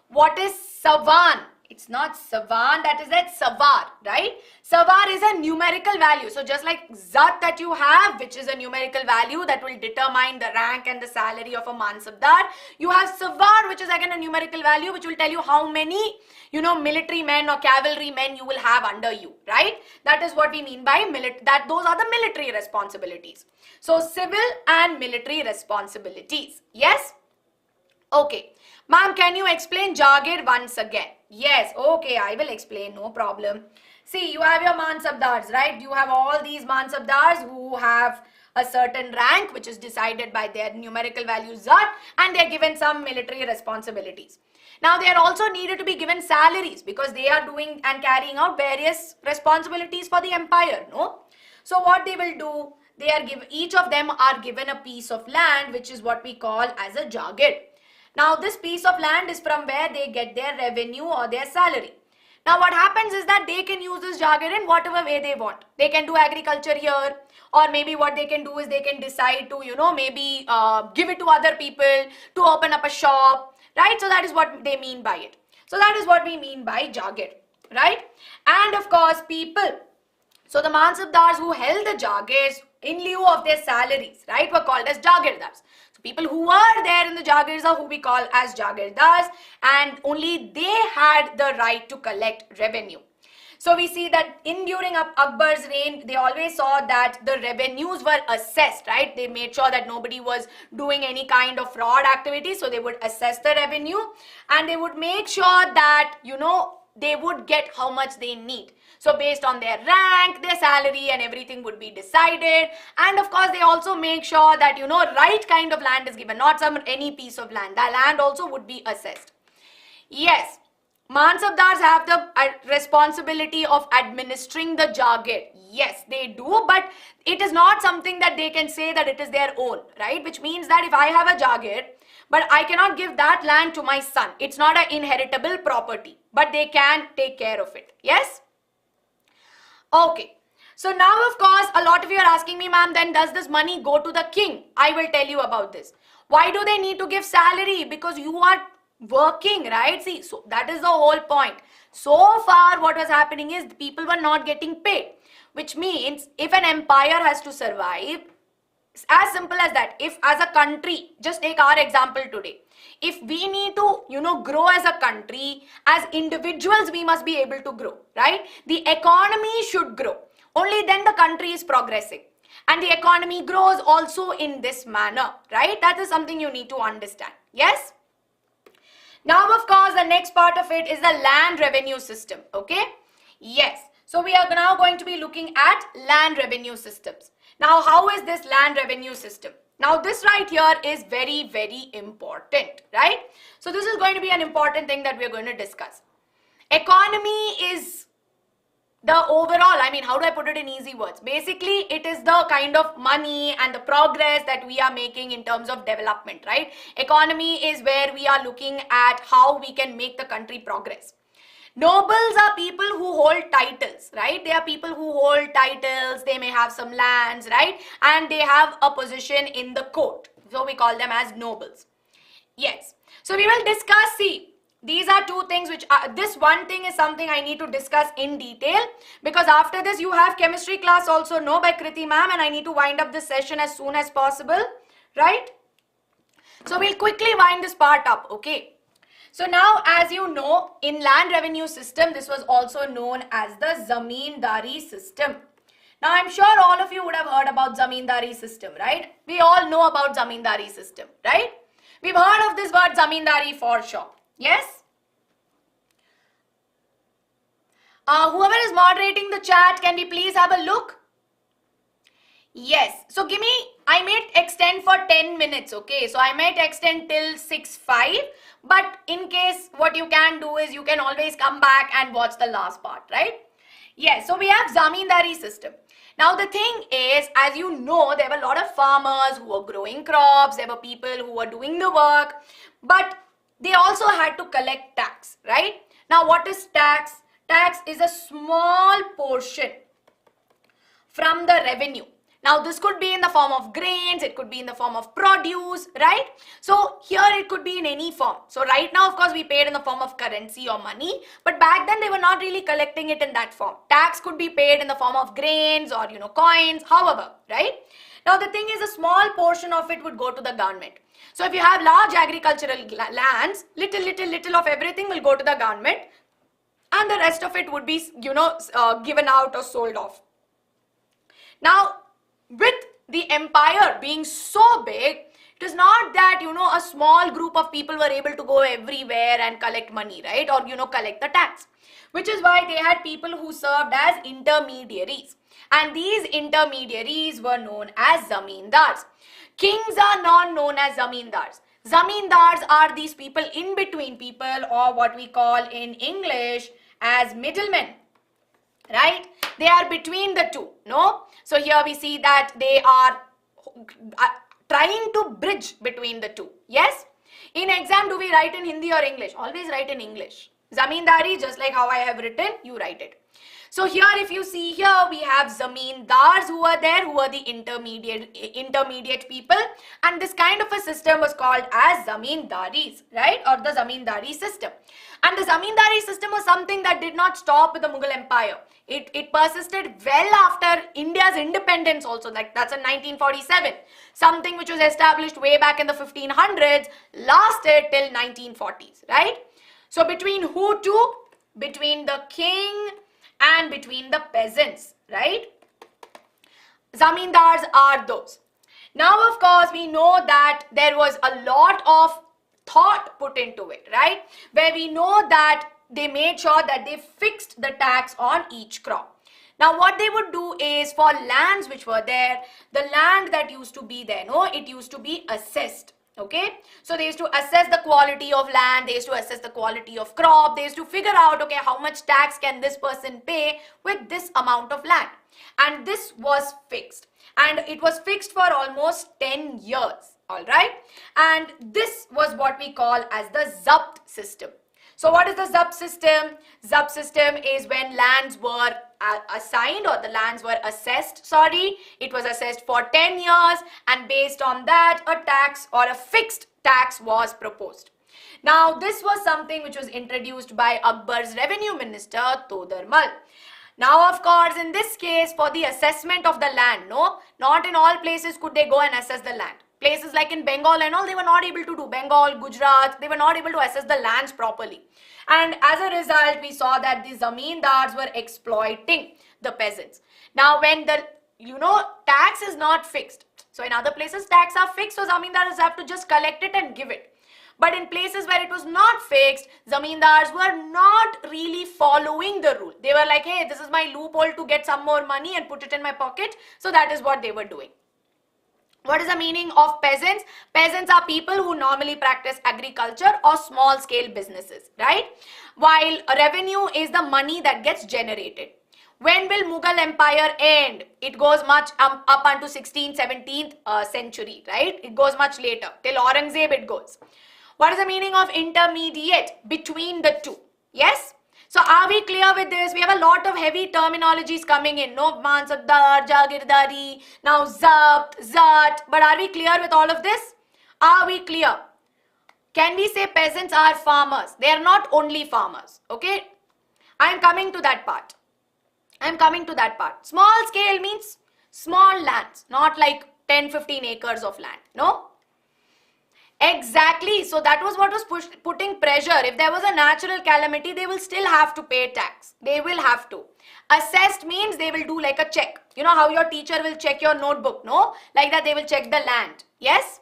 What is Savan? It's not Savan, that is that Savar, right? Savar is a numerical value. So just like Zat that you have, which is a numerical value that will determine the rank and the salary of a Mansabdar, you have Savar, which is again a numerical value, which will tell you how many, military men or cavalry men you will have under you, right? That is what we mean by those are the military responsibilities. So civil and military responsibilities. Yes? Okay. Ma'am, can you explain Jagir once again? Yes, okay, I will explain, no problem. See, you have your Mansabdars, right? You have all these Mansabdars who have a certain rank which is decided by their numerical value Zat, and they are given some military responsibilities. Now, they are also needed to be given salaries because they are doing and carrying out various responsibilities for the empire, no? So, what they will do, each of them are given a piece of land which is what we call as a Jagir. Now, this piece of land is from where they get their revenue or their salary. Now, what happens is that they can use this Jagir in whatever way they want. They can do agriculture here, or maybe what they can do is they can decide to, maybe give it to other people to open up a shop, right? So, that is what they mean by it. So, that is what we mean by Jagir, right? And of course, people. So, the Mansabdars who held the Jagirs in lieu of their salaries, right, were called as Jagirdars. So, people who were there in the Jagirs are who we call as Jagirdars, and only they had the right to collect revenue. So, we see that during Akbar's reign, they always saw that the revenues were assessed, right? They made sure that nobody was doing any kind of fraud activity. So, they would assess the revenue and they would make sure that, they would get how much they need. So based on their rank, their salary and everything would be decided. And of course, they also make sure that, right kind of land is given, not any piece of land. The land also would be assessed. Yes, Mansabdars have the responsibility of administering the Jagir. Yes, they do, but it is not something that they can say that it is their own, right? Which means that if I have a Jagir, but I cannot give that land to my son. It's not an inheritable property, but they can take care of it. Yes? Okay. So now, of course, a lot of you are asking me, ma'am, then does this money go to the king? I will tell you about this. Why do they need to give salary? Because you are working, right? See, so that is the whole point. So far, what was happening is people were not getting paid, which means if an empire has to survive, as simple as that. If as a country, just take our example today. If we need to, grow as a country, as individuals, we must be able to grow, right? The economy should grow. Only then the country is progressing. And the economy grows also in this manner, right? That is something you need to understand. Yes? Now, of course, the next part of it is the land revenue system, okay? Yes. So, we are now going to be looking at land revenue systems. Now, how is this land revenue system? Now, this right here is very, very important, right? So, this is going to be an important thing that we are going to discuss. Economy is the overall, how do I put it in easy words? Basically, it is the kind of money and the progress that we are making in terms of development, right? Economy is where we are looking at how we can make the country progress. Nobles are people who hold titles, right? They are people who hold titles, they may have some lands, right? And they have a position in the court. So we call them as nobles. Yes. So we will discuss, see, these are two things which this one thing is something I need to discuss in detail because after this you have chemistry class also, no, by Kriti ma'am, and I need to wind up this session as soon as possible, right? So we'll quickly wind this part up, okay? So now, as you know, in land revenue system, this was also known as the Zamindari system. Now, I'm sure all of you would have heard about Zamindari system, right? We all know about Zamindari system, right? We've heard of this word Zamindari for sure. Yes? Whoever is moderating the chat, can we please have a look? Yes. So, give me, I may extend for 10 minutes, okay? So, I might extend till 6:05. But in case, what you can do is you can always come back and watch the last part, right? Yes, so we have Zamindari system. Now the thing is, as you know, there were a lot of farmers who were growing crops, there were people who were doing the work, but they also had to collect tax, right? Now what is tax? Tax is a small portion from the revenue. Now this could be in the form of grains, it could be in the form of produce, right? So here it could be in any form. So right now, of course, we paid in the form of currency or money, but back then they were not really collecting it in that form. Tax could be paid in the form of grains or, coins, however, right? Now the thing is, a small portion of it would go to the government. So if you have large agricultural lands, little of everything will go to the government, and the rest of it would be, given out or sold off. Now, with the empire being so big, it is not that, a small group of people were able to go everywhere and collect money, right? Or, collect the tax. Which is why they had people who served as intermediaries. And these intermediaries were known as zamindars. Kings are not known as zamindars. Zamindars are these people in between people, or what we call in English as middlemen. Right? They are between the two, no? So here we see that they are trying to bridge between the two. Yes? In exam, do we write in Hindi or English? Always write in English. Zamindari, just like how I have written, you write it. So here, if you see here, we have zamindars who are there, who are the intermediate people, and this kind of a system was called as zamindaris, right? Or the zamindari system. And the zamindari system was something that did not stop with the Mughal Empire. It persisted well after India's independence also, like that's in 1947. Something which was established way back in the 1500s lasted till 1940s, right? So between who to? Between the king and between the peasants, right? Zamindars are those. Now, of course, we know that there was a lot of thought put into it, right? Where we know that they made sure that they fixed the tax on each crop. Now, what they would do is, for lands which were there, the land that used to be there, it used to be assessed. Okay, so they used to assess the quality of land, they used to assess the quality of crop, they used to figure out, okay, how much tax can this person pay with this amount of land. And this was fixed. And it was fixed for almost 10 years, alright. And this was what we call as the Zabt system. So what is the Zabt system? Zabt system is when lands were assigned, or the lands were assessed, it was assessed for 10 years, and based on that a tax or a fixed tax was proposed. Now this was something which was introduced by Akbar's revenue minister Todarmal. Now, of course, in this case, for the assessment of the land, not in all places could they go and assess the land. Places like in Bengal and all, they were not able to do. Bengal, Gujarat, they were not able to assess the lands properly. And as a result, we saw that the zamindars were exploiting the peasants. Now, when the, tax is not fixed. So, in other places, tax are fixed, so zamindars have to just collect it and give it. But in places where it was not fixed, zamindars were not really following the rule. They were like, hey, this is my loophole to get some more money and put it in my pocket. So, that is what they were doing. What is the meaning of peasants? Peasants are people who normally practice agriculture or small scale businesses, right? While revenue is the money that gets generated. When will Mughal Empire end? It goes much up unto 16th, 17th century, right? It goes much later. Till Aurangzeb it goes. What is the meaning of intermediate? Between the two. Yes? So are we clear with this? We have a lot of heavy terminologies coming in. No, Mansabdar, Jagirdari, now Zabt, Zat. But are we clear with all of this? Are we clear? Can we say peasants are farmers? They are not only farmers. Okay? I am coming to that part. Small scale means small lands. Not like 10-15 acres of land. No? Exactly. So that was what was putting pressure. If there was a natural calamity, they will still have to pay tax. They will have to. Assessed means they will do like a check. You know how your teacher will check your notebook, no? Like that they will check the land. Yes?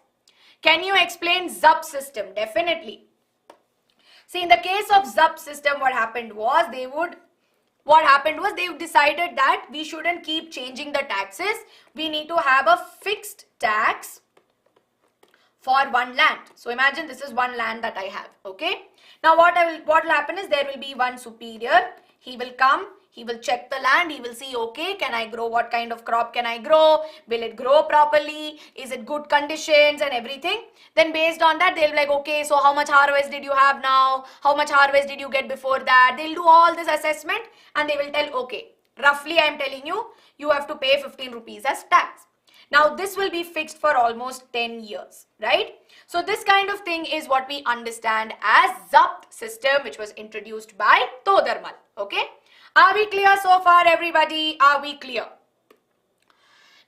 Can you explain Zabt system? Definitely. See, in the case of Zabt system, what happened was they decided that we shouldn't keep changing the taxes. We need to have a fixed tax for one land. So imagine this is one land that I have. Okay. Now what will happen is there will be one superior. He will come. He will check the land. He will see, okay, can I grow? What kind of crop can I grow? Will it grow properly? Is it good conditions and everything? Then based on that, they'll be like, okay, so how much harvest did you have now? How much harvest did you get before that? They'll do all this assessment and they will tell, okay, roughly I am telling you, you have to pay 15 rupees as tax. Now this will be fixed for almost 10 years, right? So this kind of thing is what we understand as Zabt system, which was introduced by Todarmal, okay? Are we clear so far, everybody? Are we clear?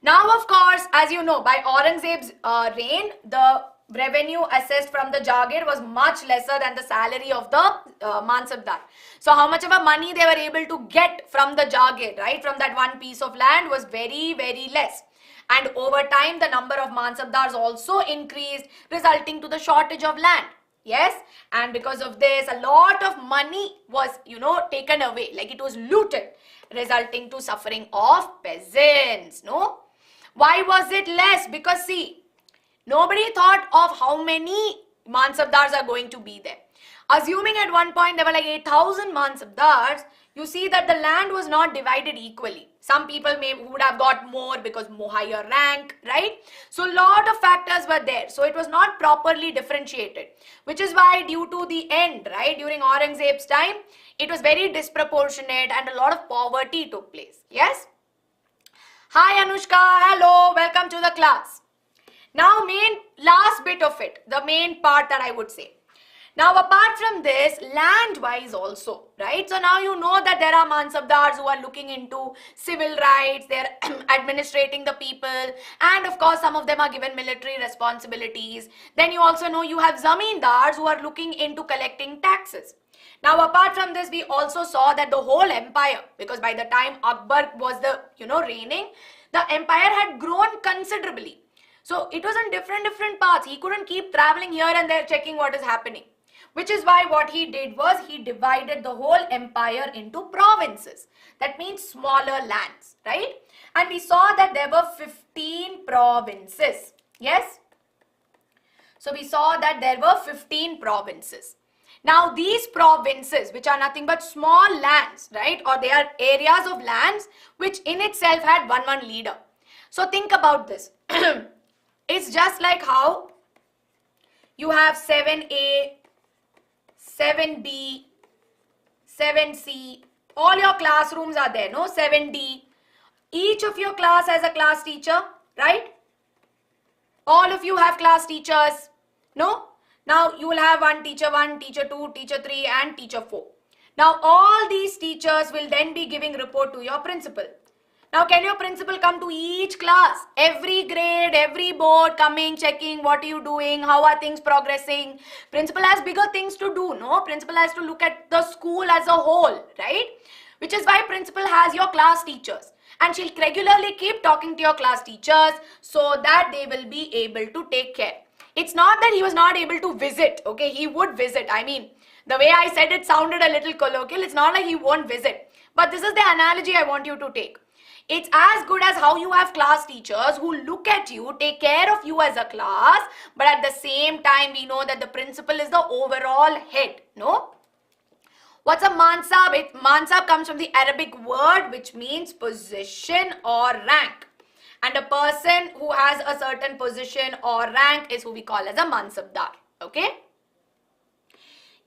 Now, of course, as you know, by Aurangzeb's reign, the revenue assessed from the Jagir was much lesser than the salary of the Mansabdar. So how much of a money they were able to get from the Jagir, right, from that one piece of land was very, very less. And over time, the number of Mansabdars also increased, resulting to the shortage of land. Yes, and because of this, a lot of money was, taken away, like it was looted, resulting to suffering of peasants, no? Why was it less? Because see, nobody thought of how many Mansabdars are going to be there. Assuming at one point there were like 8,000 Mansabdars, you see that the land was not divided equally. Some people would have got more because more higher rank, right? So a lot of factors were there. So it was not properly differentiated, which is why due to the end, right, during Aurangzeb's time, it was very disproportionate and a lot of poverty took place. Yes? Hi Anushka, hello, welcome to the class. Now last bit of it, the main part that I would say. Now apart from this, land-wise also, right? So now you know that there are Mansabdars who are looking into civil rights, they're administrating the people, and of course some of them are given military responsibilities. Then you also know you have Zamindars who are looking into collecting taxes. Now apart from this, we also saw that the whole empire, because by the time Akbar was the, reigning, the empire had grown considerably. So it was on different paths. He couldn't keep traveling here and there checking what is happening. Which is why what he did was he divided the whole empire into provinces. That means smaller lands, right? And we saw that there were 15 provinces. Yes? So we saw that there were 15 provinces. Now these provinces, which are nothing but small lands, right? Or they are areas of lands which in itself had one leader. So think about this. It's just like how you have 7A, 7B, 7C, all your classrooms are there, no? 7D. Each of your class has a class teacher, right? All of you have class teachers, no? Now you will have one, teacher 2, teacher 3 and teacher 4. Now all these teachers will then be giving report to your principal. Now can your principal come to each class, every grade, every board, coming, checking, what are you doing, how are things progressing? Principal has bigger things to do, no? Principal has to look at the school as a whole, right? Which is why principal has your class teachers. And she'll regularly keep talking to your class teachers so that they will be able to take care. It's not that he was not able to visit, okay? He would visit. I mean, the way I said it sounded a little colloquial. It's not like he won't visit. But this is the analogy I want you to take. It's as good as how you have class teachers who look at you, take care of you as a class, but at the same time, we know that the principal is the overall head, no? What's a mansab? Mansab comes from the Arabic word which means position or rank. And a person who has a certain position or rank is who we call as a mansabdar, okay?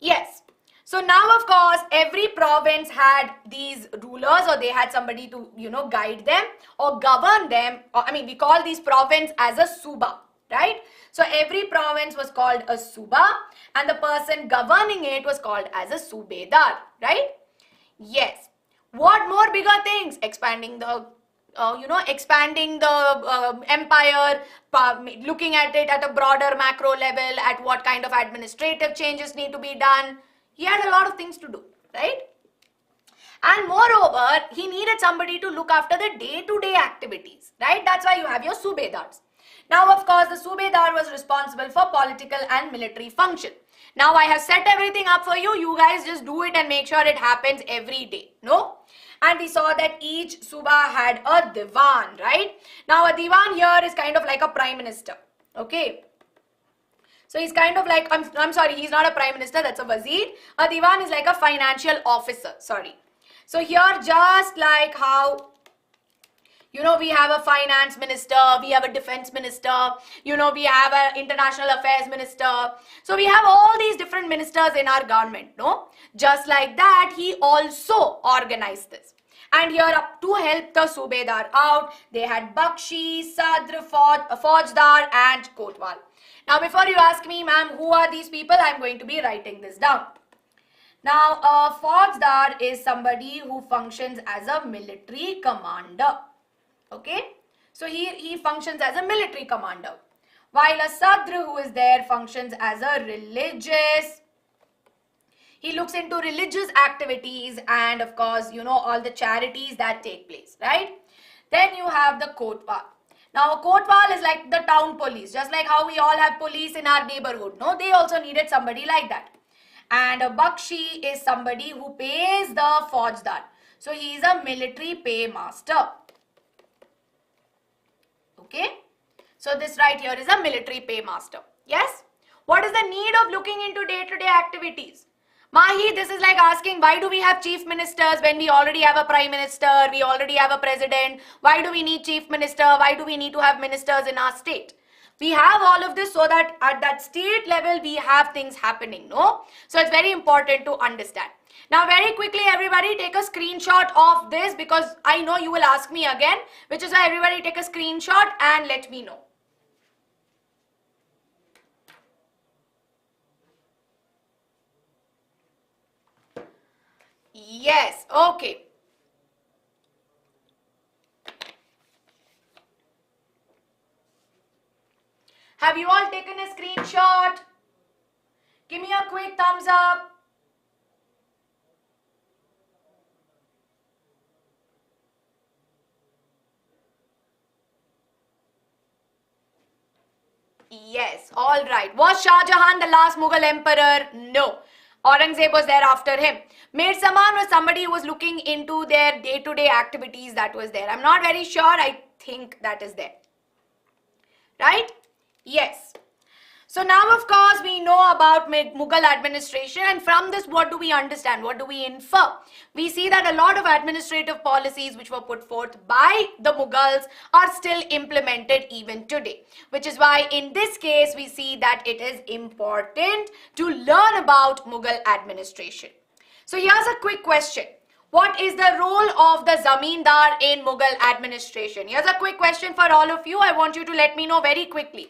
Yes. So now, of course, every province had these rulers or they had somebody to, guide them or govern them. Or, we call these province as a suba, right? So every province was called a suba and the person governing it was called as a subedar, right? Yes. What more bigger things? Expanding the empire, looking at it at a broader macro level, at what kind of administrative changes need to be done. He had a lot of things to do, right? And moreover, he needed somebody to look after the day-to-day activities, right? That's why you have your subedars. Now, of course, the subedar was responsible for political and military function. Now, I have set everything up for you. You guys just do it and make sure it happens every day, no? And we saw that each suba had a divan, right? Now, a divan here is kind of like a prime minister, okay? So he's kind of like, I'm sorry, he's not a prime minister, that's a wazir. A divan is like a financial officer, sorry. So here, just like how, we have a finance minister, we have a defense minister, we have an international affairs minister. So we have all these different ministers in our government, no? Just like that, he also organized this. And here up to help the Subedar out, they had Bakshi, Sadr, Faujdar and Kotwal. Now before you ask me, ma'am, who are these people, I'm going to be writing this down. Now a Faujdar is somebody who functions as a military commander. Okay, so he functions as a military commander. While a Sadr who is there functions as a religious. He looks into religious activities and of course, you know, all the charities that take place, right? Then you have the Kotwal. Now, a Kotwal is like the town police, just like how we all have police in our neighborhood. No, they also needed somebody like that. And a Bakshi is somebody who pays the Faujdar. So, he is a military paymaster. Okay. So, this right here is a military paymaster. Yes. What is the need of looking into day-to-day activities? Mahi, this is like asking, why do we have chief ministers when we already have a prime minister, we already have a president? Why do we need chief minister? Why do we need to have ministers in our state? We have all of this so that at that state level, we have things happening, no? So it's very important to understand. Now, very quickly, everybody take a screenshot of this because I know you will ask me again, which is why everybody take a screenshot and let me know. Yes, okay. Have you all taken a screenshot? Give me a quick thumbs up. Yes, all right. Was Shah Jahan the last Mughal emperor? No. Aurangzeb was there after him. Mir Zaman was somebody who was looking into their day-to-day activities that was there. I'm not very sure. I think that is there. Right? Yes. So now, of course, we know about Mughal administration, and from this, what do we understand? What do we infer? We see that a lot of administrative policies which were put forth by the Mughals are still implemented even today, which is why in this case, we see that it is important to learn about Mughal administration. So here's a quick question. What is the role of the Zamindar in Mughal administration? Here's a quick question for all of you. I want you to let me know very quickly.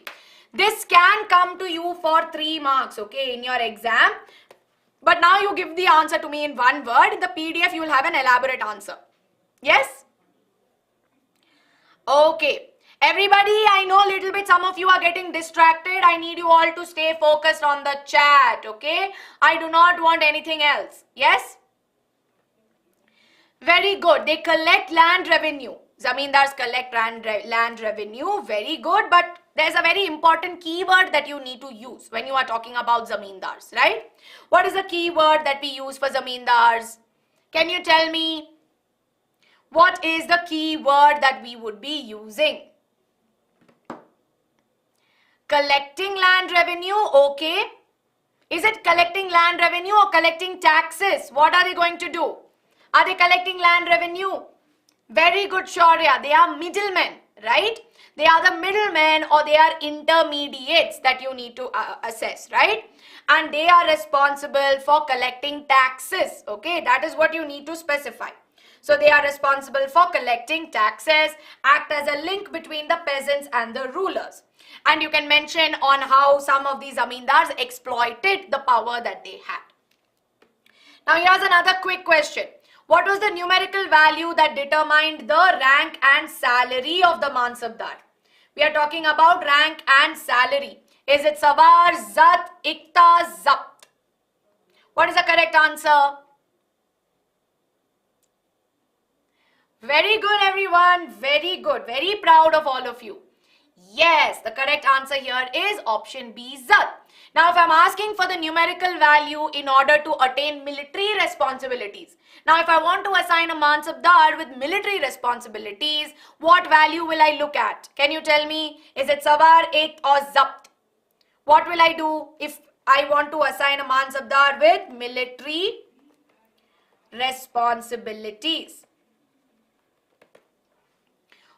This can come to you for 3 marks, okay, in your exam. But now you give the answer to me in one word. In the PDF, you will have an elaborate answer. Yes? Okay. Everybody, I know a little bit, some of you are getting distracted. I need you all to stay focused on the chat, okay? I do not want anything else. Yes? Very good. They collect land revenue. Zamindars collect land revenue. Very good. But there's a very important keyword that you need to use when you are talking about Zamindars, right? What is the keyword that we use for Zamindars? Can you tell me? What is the keyword that we would be using? Collecting land revenue, okay. Is it collecting land revenue or collecting taxes? What are they going to do? Are they collecting land revenue? Very good, Shaurya. They are middlemen, right? They are the middlemen or they are intermediates that you need to assess, right? And they are responsible for collecting taxes, okay? That is what you need to specify. So they are responsible for collecting taxes, act as a link between the peasants and the rulers. And you can mention on how some of these zamindars exploited the power that they had. Now here's another quick question. What was the numerical value that determined the rank and salary of the mansabdar? We are talking about rank and salary. Is it Sawar, Zat, Ikta, Zabt? What is the correct answer? Very good, everyone. Very good. Very proud of all of you. Yes, the correct answer here is option B, Zat. Now, if I'm asking for the numerical value in order to attain military responsibilities, now if I want to assign a mansabdar with military responsibilities, what value will I look at? Can you tell me? Is it Sawar, Ikt or Zabt? What will I do if I want to assign a mansabdar with military responsibilities?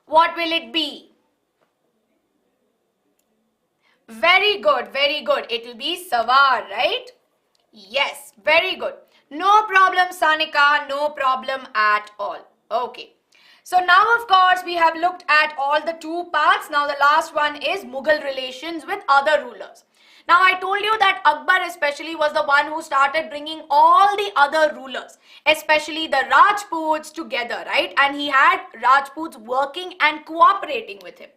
What will it be? Very good, very good. It will be Sawar, right? Yes, very good. No problem, Sanika, no problem at all. Okay. So now, of course, we have looked at all the two parts. Now the last one is Mughal relations with other rulers. Now I told you that Akbar especially was the one who started bringing all the other rulers, especially the Rajputs, together, right? And he had Rajputs working and cooperating with him.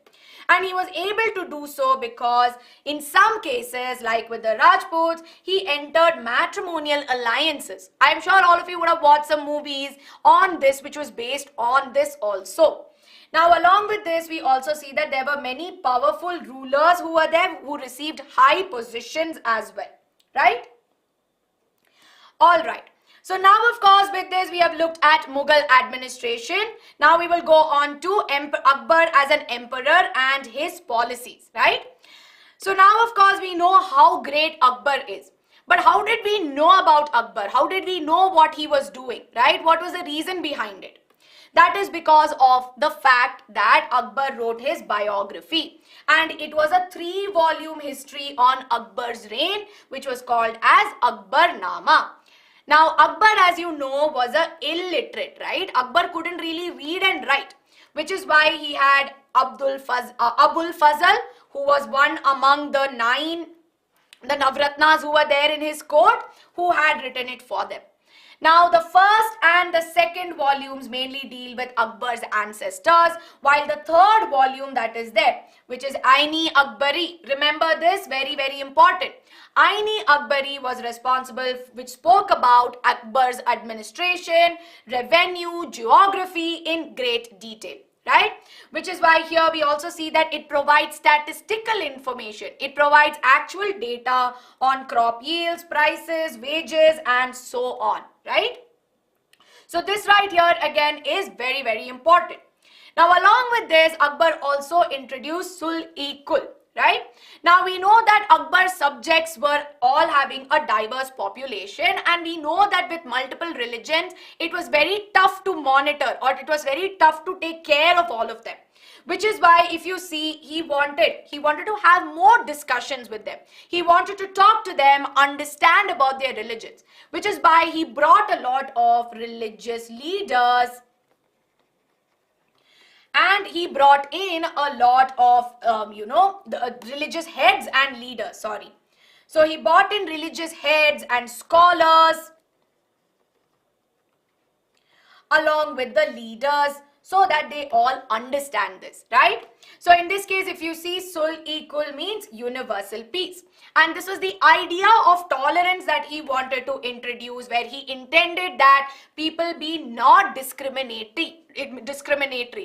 And he was able to do so because in some cases, like with the Rajputs, he entered matrimonial alliances. I'm sure all of you would have watched some movies on this which was based on this also. Now, along with this, we also see that there were many powerful rulers who were there who received high positions as well, right? All right. So now, of course, with this, we have looked at Mughal administration. Now we will go on to Akbar as an emperor and his policies, right? So now, of course, we know how great Akbar is. But how did we know about Akbar? How did we know what he was doing, right? What was the reason behind it? That is because of the fact that Akbar wrote his biography. And it was a 3-volume history on Akbar's reign, which was called as Akbarnama. Now, Akbar, as you know, was an illiterate, right? Akbar couldn't really read and write, which is why he had Abul Fazl, who was one among the Navratnas who were there in his court, who had written it for them. Now, the first and the second volumes mainly deal with Akbar's ancestors, while the third volume that is there, which is Aini Akbari. Remember this, very, very important. Aini Akbari was responsible, which spoke about Akbar's administration, revenue, geography in great detail, right? Which is why here we also see that it provides statistical information. It provides actual data on crop yields, prices, wages, and so on, right? So this right here again is very, very important. Now, along with this, Akbar also introduced Sul-e-Kul, right? Now, we know that Akbar's subjects were all having a diverse population, and we know that with multiple religions, it was very tough to monitor, or it was very tough to take care of all of them. Which is why, if you see, he wanted to have more discussions with them. He wanted to talk to them, understand about their religions. Which is why he brought a lot of religious leaders, and he brought in a lot of, the religious heads and leaders, sorry. So he brought in religious heads and scholars along with the leaders so that they all understand this, right? So in this case, if you see, Sul-e-Kul means universal peace. And this was the idea of tolerance that he wanted to introduce, where he intended that people be not discriminatory,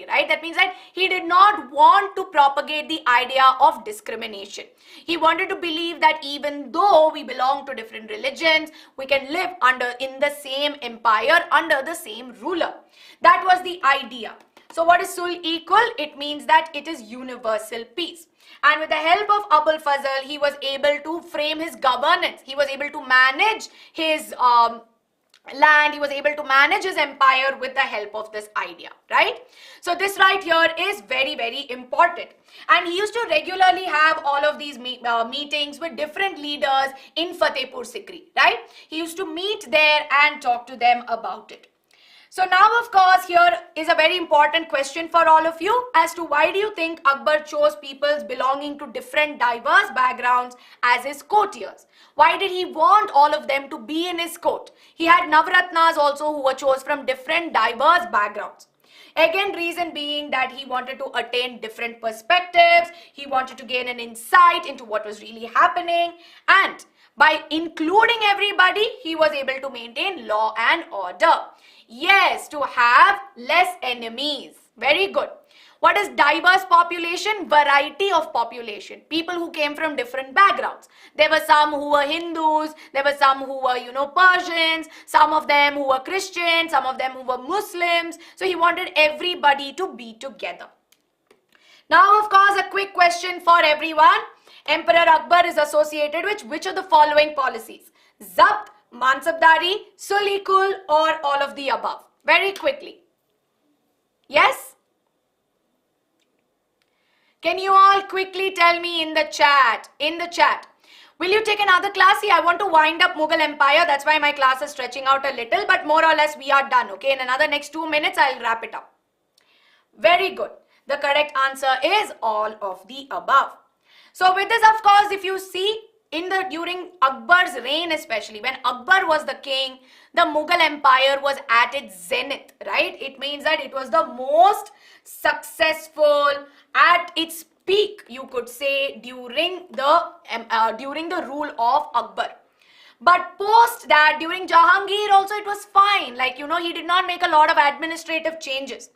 right? That means that he did not want to propagate the idea of discrimination. He wanted to believe that even though we belong to different religions, we can live in the same empire under the same ruler. That was the idea. So what is Sul-e-Kul? It means that it is universal peace. And with the help of Abul Fazl, he was able to frame his governance. He was able to manage his land. He was able to manage his empire with the help of this idea, right? So this right here is very, very important. And he used to regularly have all of these meetings with different leaders in Fatehpur Sikri, right? He used to meet there and talk to them about it. So now, of course, here is a very important question for all of you as to why do you think Akbar chose peoples belonging to different diverse backgrounds as his courtiers? Why did he want all of them to be in his court? He had Navratnas also who were chose from different diverse backgrounds. Again, reason being that he wanted to attain different perspectives. He wanted to gain an insight into what was really happening, and by including everybody, he was able to maintain law and order. Yes, to have less enemies. Very good. What is diverse population? Variety of population. People who came from different backgrounds. There were some who were Hindus. There were some who were, Persians. Some of them who were Christians. Some of them who were Muslims. So he wanted everybody to be together. Now, of course, a quick question for everyone. Emperor Akbar is associated with which of the following policies? Zabt, Mansabdari, Sul-e-Kul, or all of the above? Very quickly. Yes? Can you all quickly tell me in the chat? Will you take another class? See, I want to wind up Mughal Empire. That's why my class is stretching out a little, but more or less we are done. Okay, in another next 2 minutes, I'll wrap it up. Very good. The correct answer is all of the above. So with this, of course, if you see during Akbar's reign, especially when Akbar was the king, the Mughal Empire was at its zenith, right? It means that it was the most successful, at its peak, you could say, during the rule of Akbar. But post that, during Jahangir also it was fine. Like, he did not make a lot of administrative changes.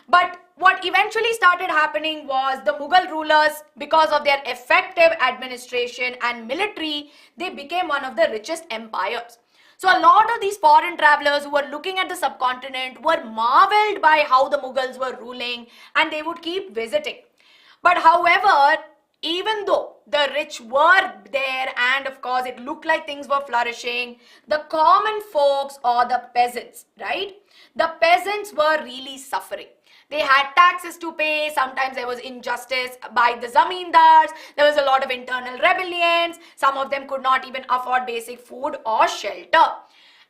But what eventually started happening was the Mughal rulers, because of their effective administration and military, they became one of the richest empires. So a lot of these foreign travelers who were looking at the subcontinent were marveled by how the Mughals were ruling, and they would keep visiting. But however, even though the rich were there and of course it looked like things were flourishing, the common folks or the peasants, right? The peasants were really suffering. They had taxes to pay. Sometimes there was injustice by the zamindars. There was a lot of internal rebellions. Some of them could not even afford basic food or shelter.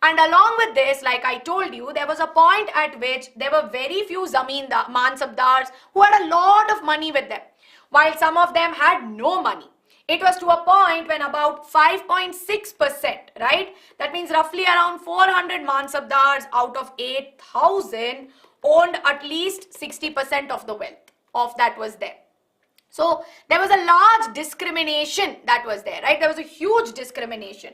And along with this, like I told you, there was a point at which there were very few mansabdars who had a lot of money with them, while some of them had no money. It was to a point when about 5.6%, right? That means roughly around 400 mansabdars out of 8,000 owned at least 60% of the wealth of that was there. So there was a large discrimination that was there, right? There was a huge discrimination.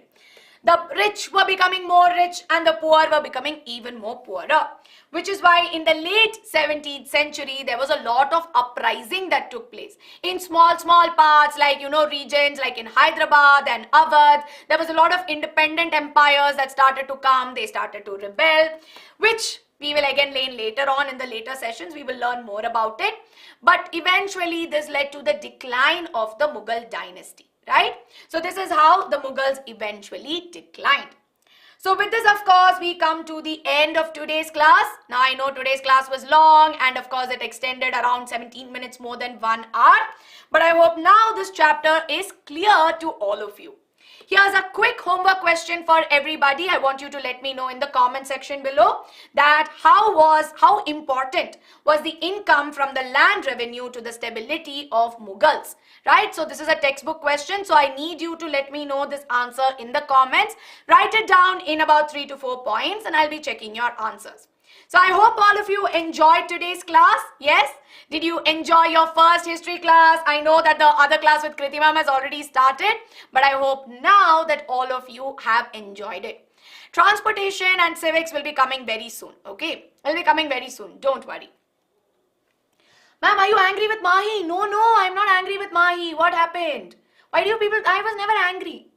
The rich were becoming more rich and the poor were becoming even more poorer. Which is why in the late 17th century, there was a lot of uprising that took place. In small parts like, regions like in Hyderabad and Awadh, there was a lot of independent empires that started to come. They started to rebel, which we will again learn later on in the later sessions. We will learn more about it. But eventually, this led to the decline of the Mughal dynasty. Right? So this is how the Mughals eventually declined. So with this, of course, we come to the end of today's class. Now I know today's class was long and of course it extended around 17 minutes more than 1 hour. But I hope now this chapter is clear to all of you. Here's a quick homework question for everybody. I want you to let me know in the comment section below that how important was the income from the land revenue to the stability of Mughals, right? So this is a textbook question. So I need you to let me know this answer in the comments. Write it down in about 3 to 4 points and I'll be checking your answers. So I hope all of you enjoyed today's class. Yes? Did you enjoy your first history class? I know that the other class with Kriti ma'am has already started, but I hope now that all of you have enjoyed it. Transportation and civics will be coming very soon, okay? Will be coming very soon. Don't worry. Ma'am, are you angry with Mahi? No, I'm not angry with Mahi. What happened? Why do you people... I was never angry.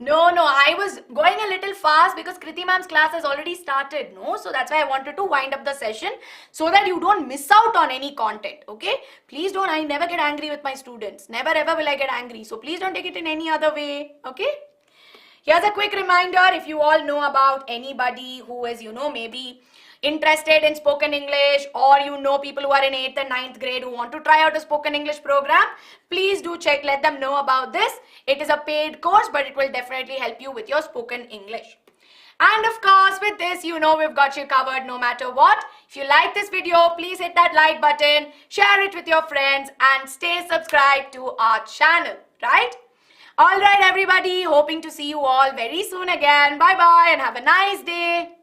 No, I was going a little fast because Kriti ma'am's class has already started, no? So that's why I wanted to wind up the session so that you don't miss out on any content, okay? Please don't, I never get angry with my students. Never ever will I get angry. So please don't take it in any other way, okay? Here's a quick reminder, if you all know about anybody who is, maybe interested in spoken English, or people who are in 8th and 9th grade who want to try out a spoken English program, please do check, let them know about this. It is a paid course, but it will definitely help you with your spoken English. And of course, with this, we've got you covered no matter what. If you like this video, please hit that like button, share it with your friends, and stay subscribed to our channel, right? All right, everybody, hoping to see you all very soon again. Bye-bye and have a nice day.